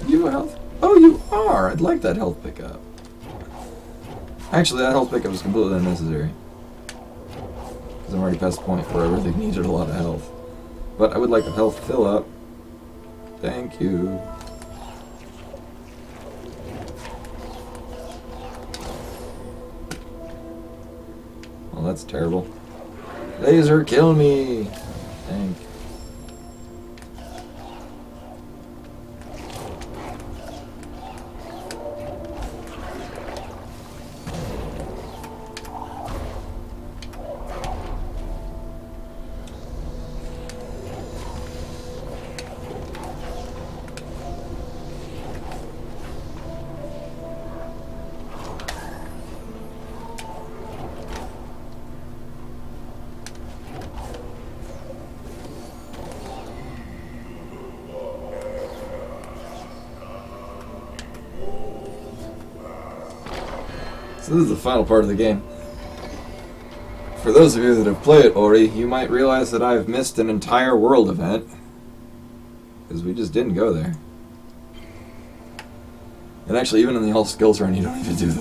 You health? Oh, you are! I'd like that health pickup. Actually, that health pickup is completely unnecessary. Because I'm already past the point where I really needed a lot of health. But I would like a health fill up. Thank you. Well, that's terrible. Laser, kill me! Thank you. So this is the final part of the game. For those of you that have played Ori, you might realize that I've missed an entire world event. Because we just didn't go there. And actually, even in the all skills run, you don't even do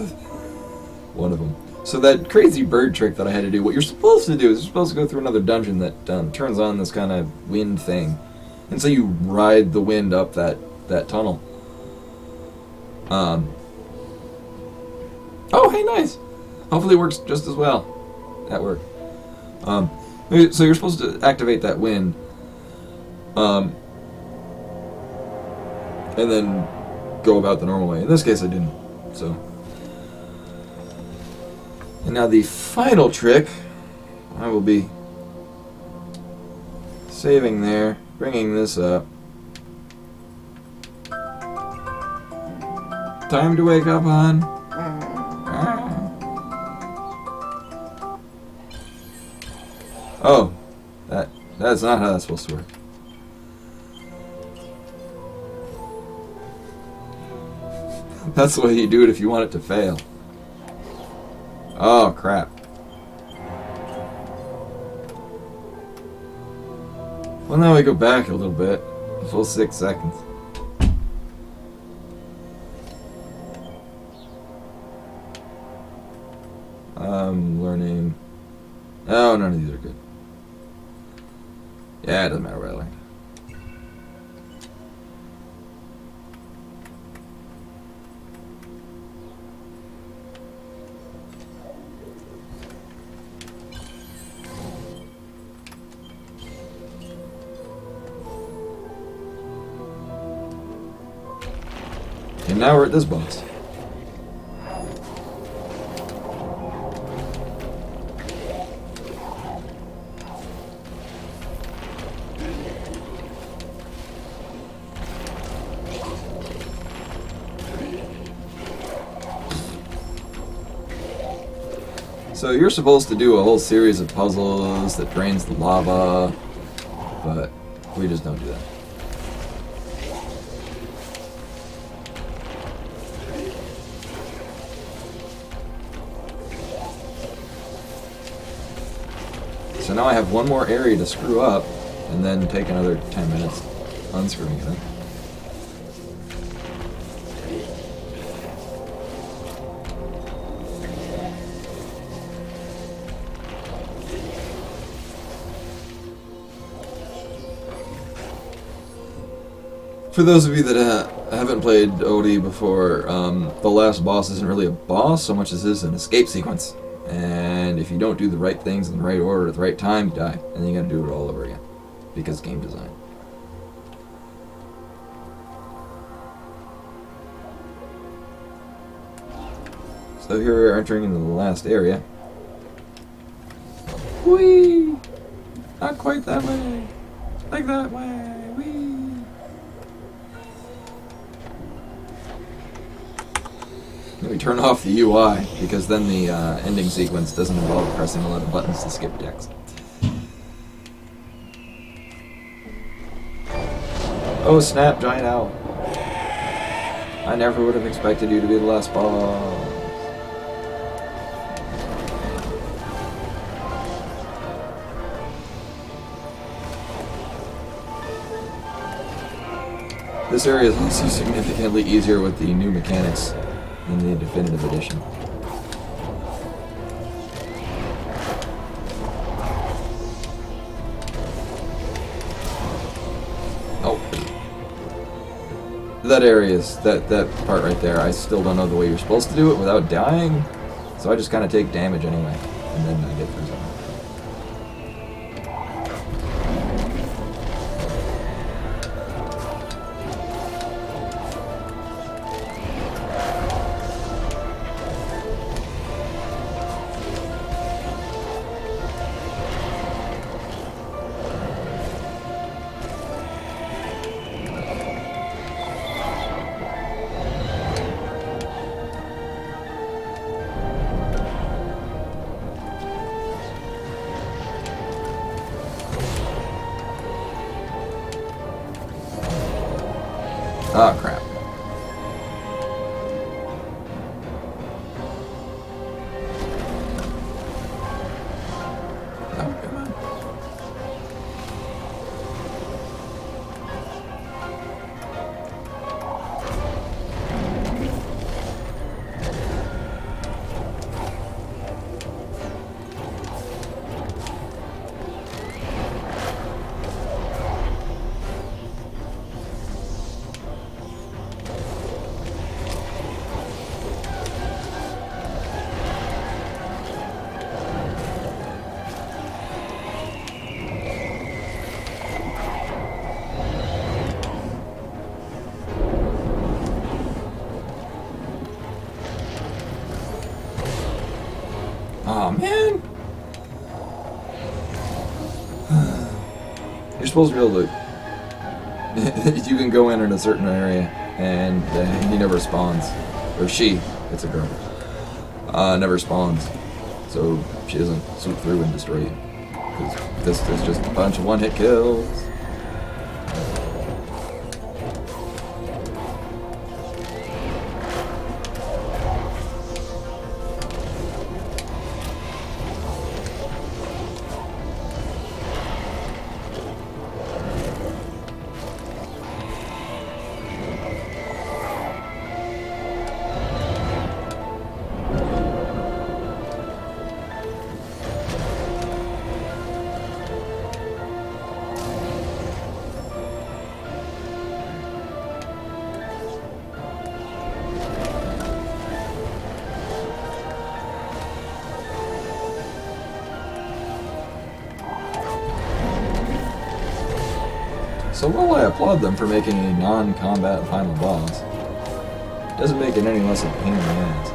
one of them. So that crazy bird trick that I had to do, what you're supposed to do is you're supposed to go through another dungeon that turns on this kind of wind thing. And so you ride the wind up that tunnel. Oh, hey, nice. Hopefully it works just as well at work. So you're supposed to activate that wind. And then go about the normal way. In this case, I didn't. So. And now the final trick, I will be Saving there, bringing this up. Time to wake up, hon. Oh, that's not how that's supposed to work. That's the way you do it if you want it to fail. Oh, crap. Well, now we go back a little bit. A full 6 seconds. I'm learning... Oh, none of these are good. Yeah, it doesn't matter what I learned. And now we're at this boss. So you're supposed to do a whole series of puzzles that drains the lava, but we just don't do that. So now I have one more area to screw up, and then take another 10 minutes unscrewing it. For those of you that haven't played Odie before, the last boss isn't really a boss so much as is an escape sequence. And if you don't do the right things in the right order at the right time, you die. And then you gotta do it all over again. Because game design. So here we are entering into the last area. Whee! Not quite that way. Like that way. Whee! Let me turn off the UI, because then the ending sequence doesn't involve pressing a lot of buttons to skip text. Oh snap, giant owl. I never would have expected you to be the last boss. This area is also significantly easier with the new mechanics in the definitive edition. Oh. That area is, that part right there, I still don't know the way you're supposed to do it without dying, so I just kind of take damage anyway, and then I get through something. Oh, crap. Oh, come on. Oh man! You're supposed to be able to. You can go in a certain area, and he never spawns, or she. It's a girl. Never spawns, so she doesn't swoop through and destroy you. Because this is just a bunch of one-hit kills. So while I applaud them for making a non-combat final boss, it doesn't make it any less a pain in the ass.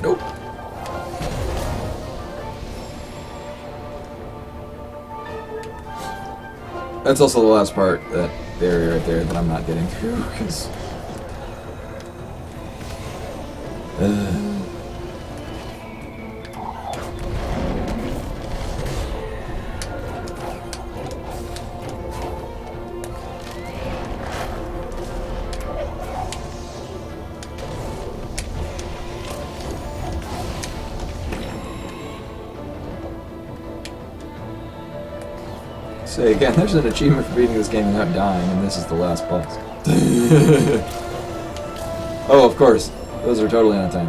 Nope. That's also the last part, that barrier right there that I'm not getting through, because... Say again, there's an achievement for beating this game without dying, and this is the last boss. Oh, of course. Those are totally on time.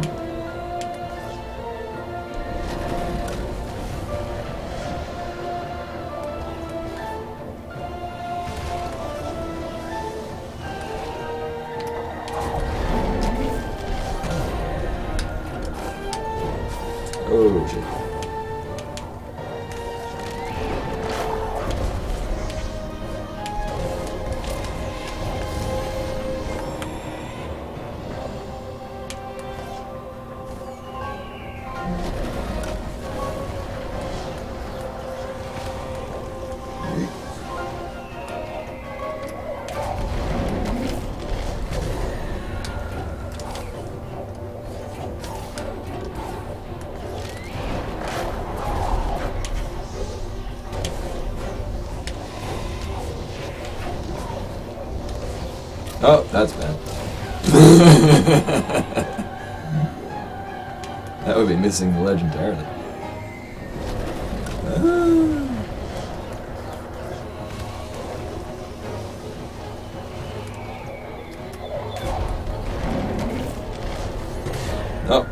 Oh, shit. Oh, that's bad. That would be missing the ledge entirely. Oh.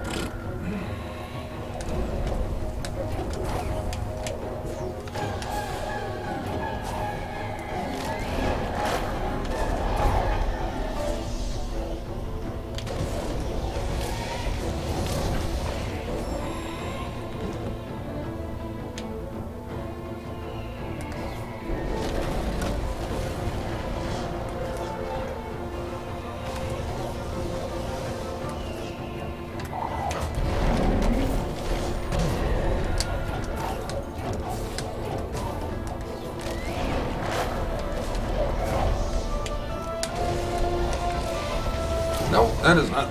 No, that is not.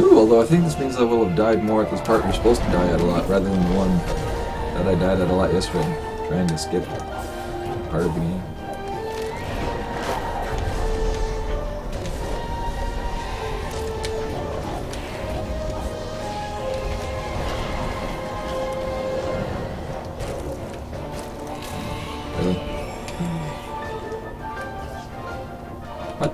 Ooh, although I think this means I will have died more at this part you're supposed to die at a lot, rather than the one that I died at a lot yesterday, trying to skip part of the game. Really? What?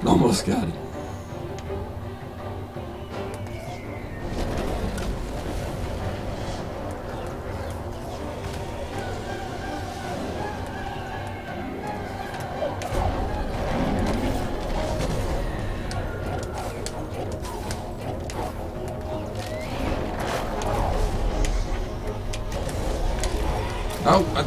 Almost got it. Oh, I'm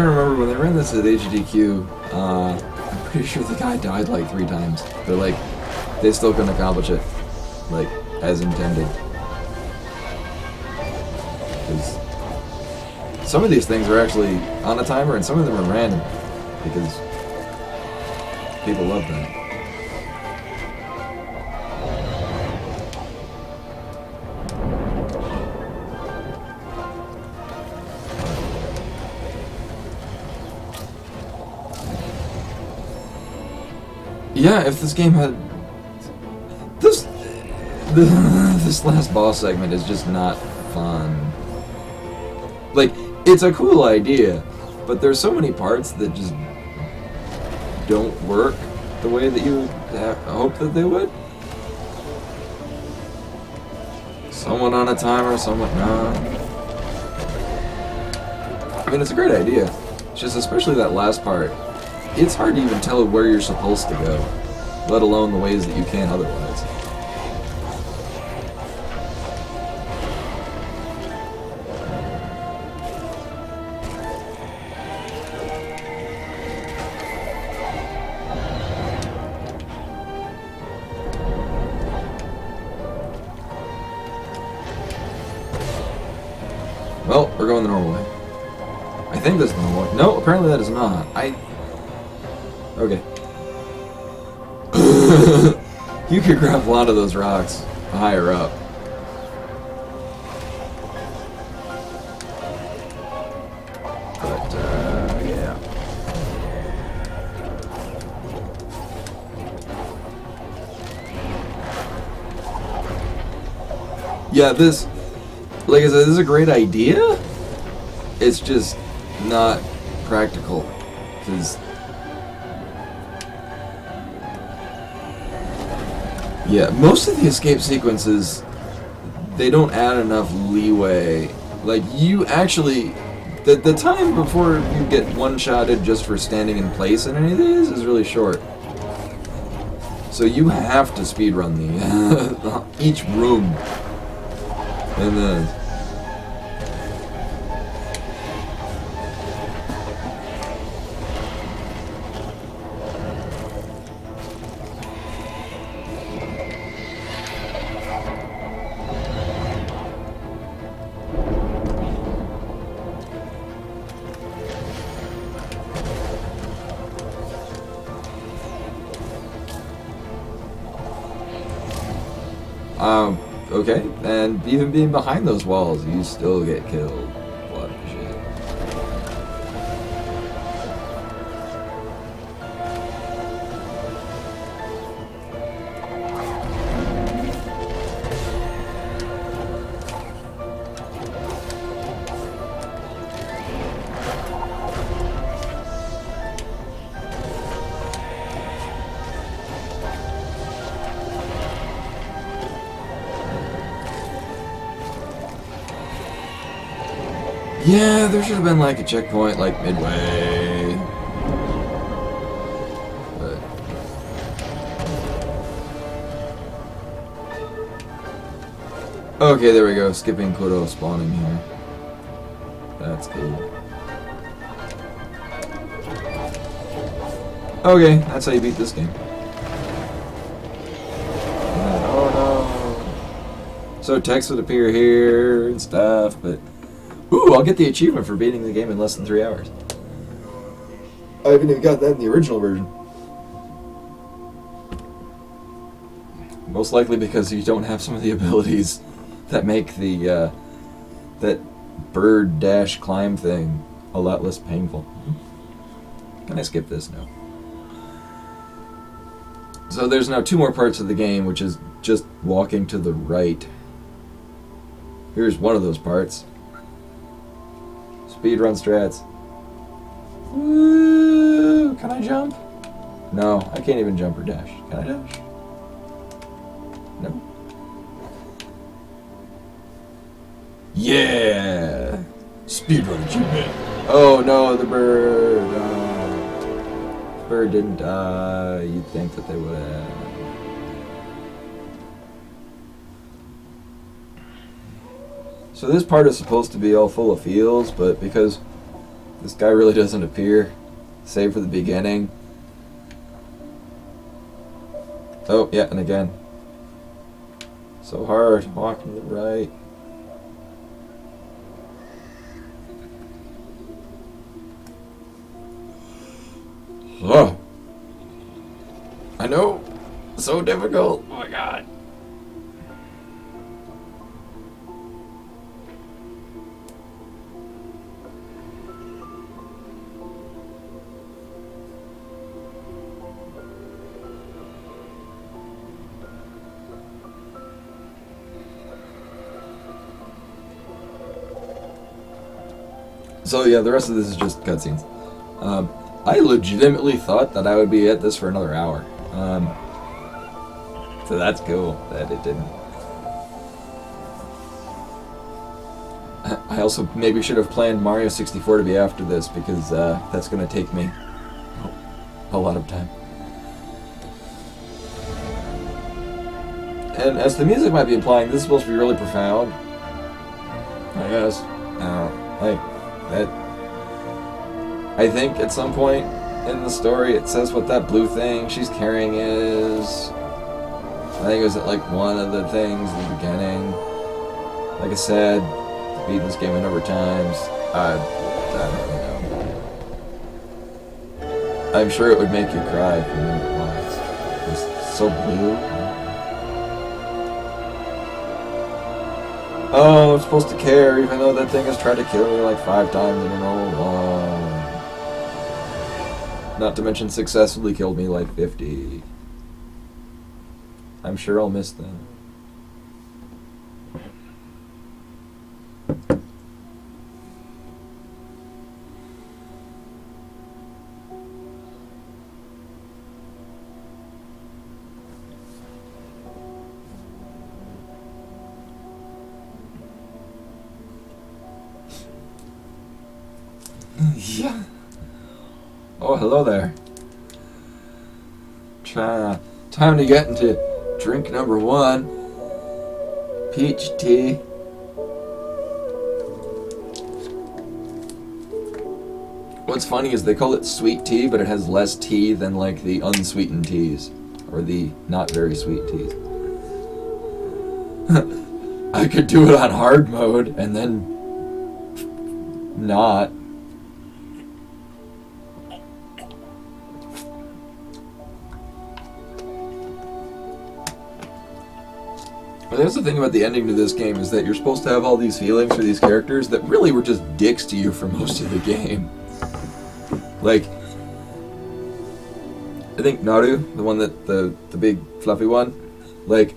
trying to remember when they ran this at HDQ. I'm pretty sure the guy died like 3 times. They're like, they still couldn't accomplish it, like as intended. Because some of these things are actually on a timer, and some of them are random because people love them. Yeah, if this game had this last boss segment is just not fun. Like, it's a cool idea, but there's so many parts that just don't work the way that you hope that they would. Someone on a timer, someone not. I mean, it's a great idea. It's just especially that last part. It's hard to even tell where you're supposed to go, let alone the ways that you can otherwise. Well, we're going the normal way. I think that's the normal way. No, apparently that is not. Okay. You could grab a lot of those rocks higher up. But, yeah. Yeah, this, like I said, this is a great idea. It's just not practical. Because yeah, most of the escape sequences, they don't add enough leeway. Like, you actually, the time before you get one-shotted just for standing in place in any of these is really short. So you have to speedrun the each room. And then okay, and even being behind those walls, you still get killed. What shit. Yeah, there should have been like a checkpoint like midway. But okay, there we go. Skipping Kodo spawning here. That's cool. Okay, that's how you beat this game. Oh no. So text would appear here and stuff, but ooh, I'll get the achievement for beating the game in less than 3 hours. I haven't even got that in the original version. Most likely because you don't have some of the abilities that make the that bird dash climb thing a lot less painful. Can I skip this? No. So there's now 2 more parts of the game, which is just walking to the right. Here's one of those parts. Speedrun strats. Woo! Can I jump? No, I can't even jump or dash. Can I dash? No. Yeah! Speedrun achievement. Oh no, the bird. The bird didn't die. You'd think that they would have. So this part is supposed to be all full of feels, but because this guy really doesn't appear, save for the beginning. Oh, yeah, and again. So hard, walking to the right. Oh! I know! So difficult! Oh my god! So yeah, the rest of this is just cutscenes. I legitimately thought that I would be at this for another hour. So that's cool that it didn't. I also maybe should have planned Mario 64 to be after this because that's going to take me a lot of time. And as the music might be implying, this is supposed to be really profound. I guess. I think at some point in the story it says what that blue thing she's carrying is. I think it was at like one of the things in the beginning. Like I said, beat this game a number of times. I don't know. I'm sure it would make you cry if you knew what it was. It's so blue. Oh, I'm supposed to care, even though that thing has tried to kill me like 5 times in a row. Not to mention successfully killed me like 50. I'm sure I'll miss them. Yeah. Oh, hello there. Time to get into drink number 1. Peach tea. What's funny is they call it sweet tea, but it has less tea than like the unsweetened teas. Or the not very sweet teas. I could do it on hard mode and then not. But that's the thing about the ending to this game is that you're supposed to have all these feelings for these characters that really were just dicks to you for most of the game. Like, I think Naru, the one that the big fluffy one, like,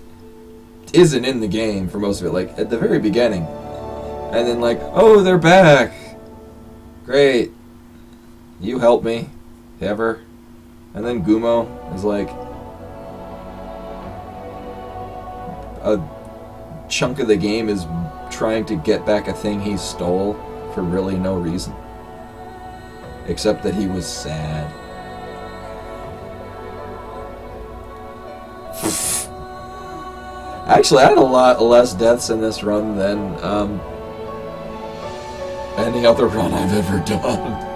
isn't in the game for most of it. Like at the very beginning, and then like, oh, they're back. Great, you help me, ever. And then Gumo is like, a chunk of the game is trying to get back a thing he stole for really no reason. Except that he was sad. Actually, I had a lot less deaths in this run than any other run I've ever done.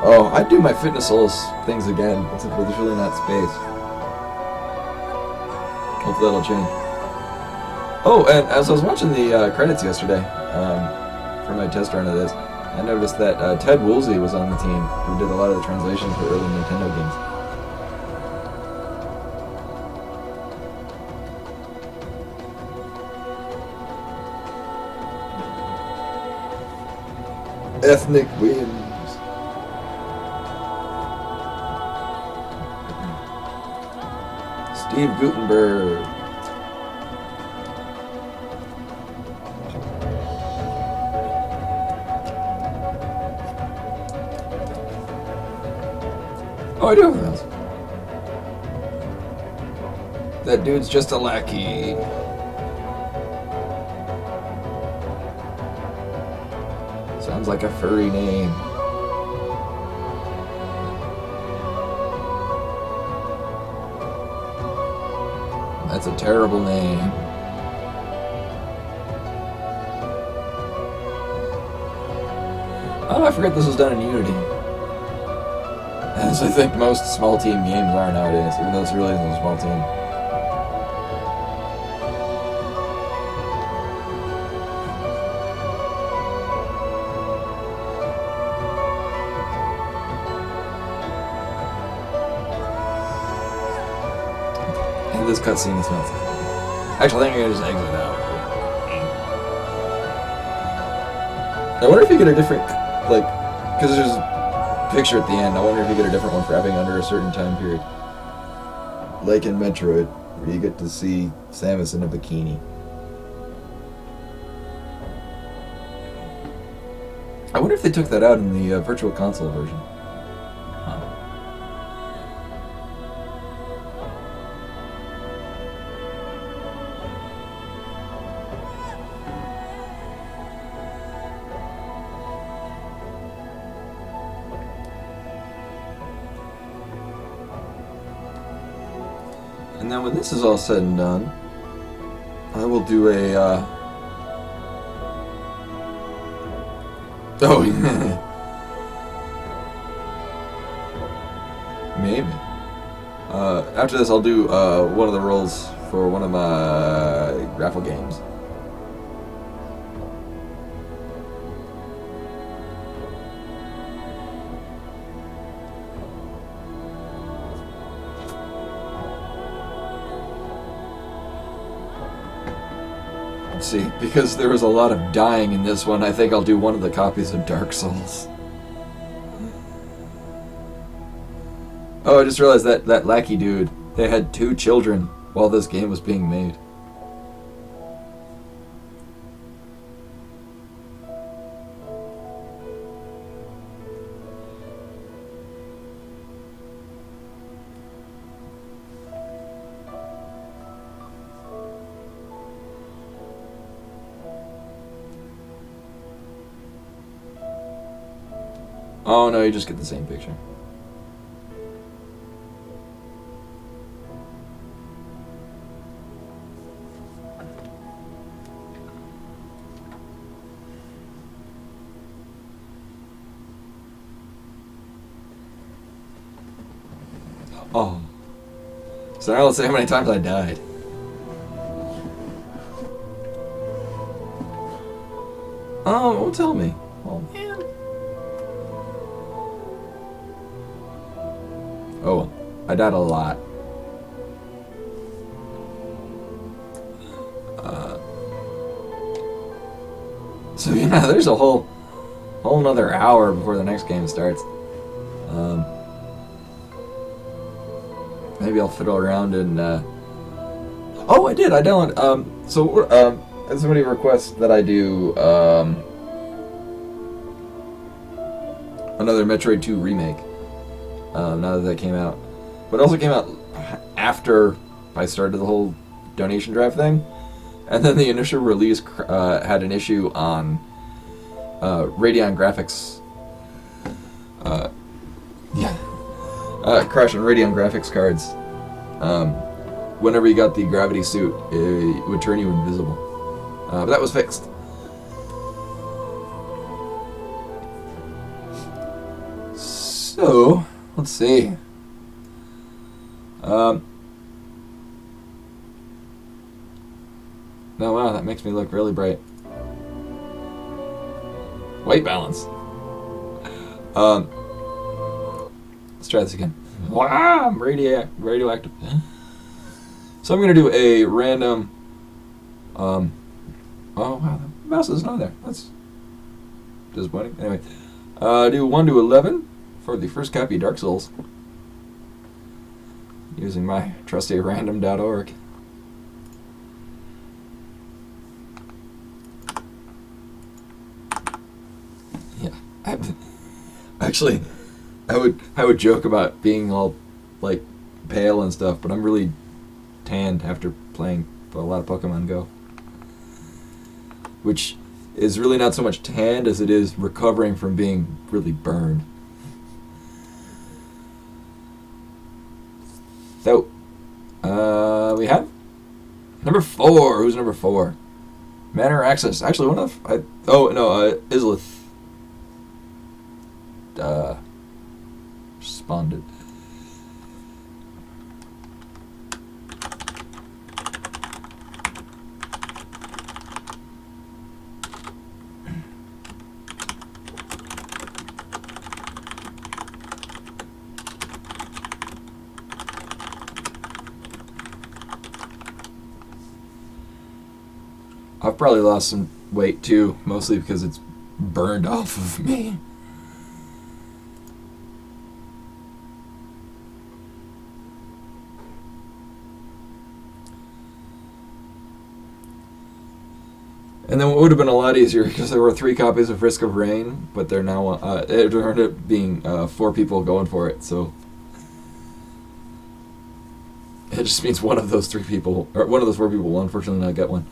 Oh, I'd do my Fitness Souls things again, except for there's really not space. Hopefully that'll change. Oh, and as I was watching the credits yesterday for my test run of this, I noticed that Ted Woolsey was on the team, who did a lot of the translations for early Nintendo games. Ethnic wins. Steve Gutenberg. Oh, I do have those. That dude's just a lackey. Sounds like a furry name. That's a terrible name. Oh, I forget this was done in Unity. As I think most small team games are nowadays, even though this really isn't a small team. And this cutscene is nuts. Actually, I think I'm gonna just exit out. I wonder if you get a different, like, because there's a picture at the end. I wonder if you get a different one for having under a certain time period. Like in Metroid, where you get to see Samus in a bikini. I wonder if they took that out in the Virtual Console version. Huh. And then when this is all said and done, I will do a, oh, maybe. After this, I'll do one of the roles for one of my raffle games. See, because there was a lot of dying in this one, I think I'll do one of the copies of Dark Souls. Oh, I just realized that lackey dude, they had 2 children while this game was being made. Oh no, you just get the same picture. Oh. So now let's see how many times I died. Oh, won't tell me. Oh man. Oh, I died a lot. So yeah, there's a whole another hour before the next game starts. Maybe I'll fiddle around and. Oh, I did. I don't. Somebody requests that I do another Metroid 2 remake. Now that came out, but it also came out after I started the whole donation drive thing, And then the initial release had an issue on Radeon graphics. Crash on Radeon graphics cards. Whenever you got the gravity suit, it would turn you invisible. But that was fixed. So, let's see. Oh wow, that makes me look really bright. White balance. Let's try this again. Wow, I'm radioactive. So I'm gonna do a random. Oh wow, the mouse isn't on there. That's disappointing. Anyway, do 1 to 11 for the first copy of Dark Souls using my trusty random.org. Actually, I would joke about being all like pale and stuff, but I'm really tanned after playing a lot of Pokemon Go, which is really not so much tanned as it is recovering from being really burned. So, we have number 4. Who's number 4? Manor Access. Actually, one of Islith. Responded. I've probably lost some weight too, mostly because it's burned off of me. And then what would have been a lot easier, because there were 3 copies of Risk of Rain, but they're now it ended up being 4 people going for it. So it just means one of those 3 people, or one of those 4 people, will unfortunately not get one.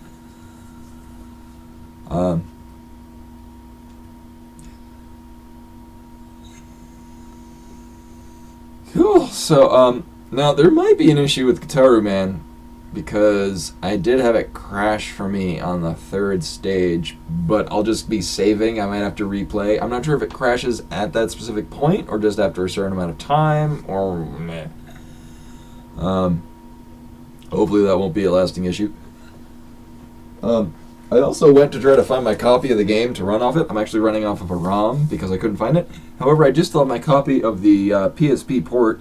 Cool. So now there might be an issue with Gitaru Man, because I did have it crash for me on the 3rd stage, but I'll just be saving. I might have to replay. I'm not sure if it crashes at that specific point or just after a certain amount of time, or meh. Hopefully that won't be a lasting issue. I also went to try to find my copy of the game to run off it. I'm actually running off of a ROM because I couldn't find it. However, I do still have my copy of the PSP port.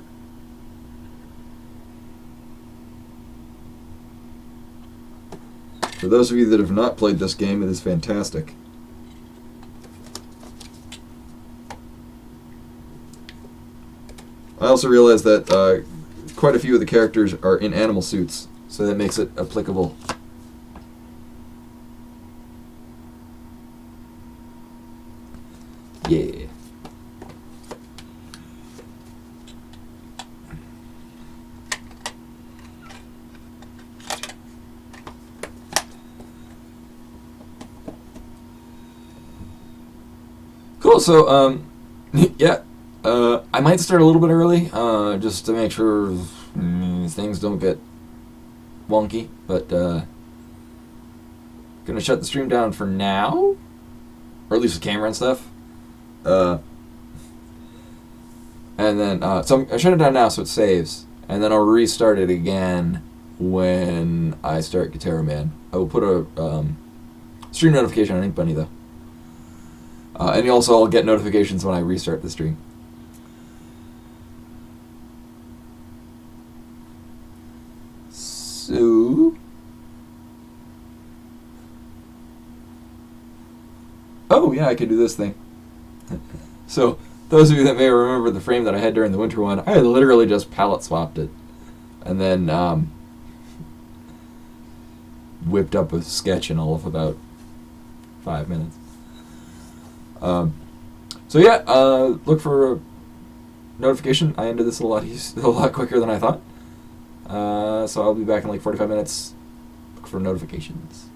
For those of you that have not played this game, it is fantastic. I also realized that quite a few of the characters are in animal suits, so that makes it applicable. Yeah. Cool, so, yeah, I might start a little bit early, just to make sure things don't get wonky, but, gonna shut the stream down for now, or at least the camera and stuff, and then, so I shut it down now so it saves, and then I'll restart it again when I start Gitaru Man. I will put a, stream notification on Ink Bunny, though. And you also will get notifications when I restart the stream. So... oh, yeah, I could do this thing. So, those of you that may remember the frame that I had during the winter one, I literally just palette swapped it. And then, whipped up a sketch in all of about 5 minutes. So yeah, look for a notification. I ended this a lot quicker than I thought. So I'll be back in like 45 minutes. Look for notifications.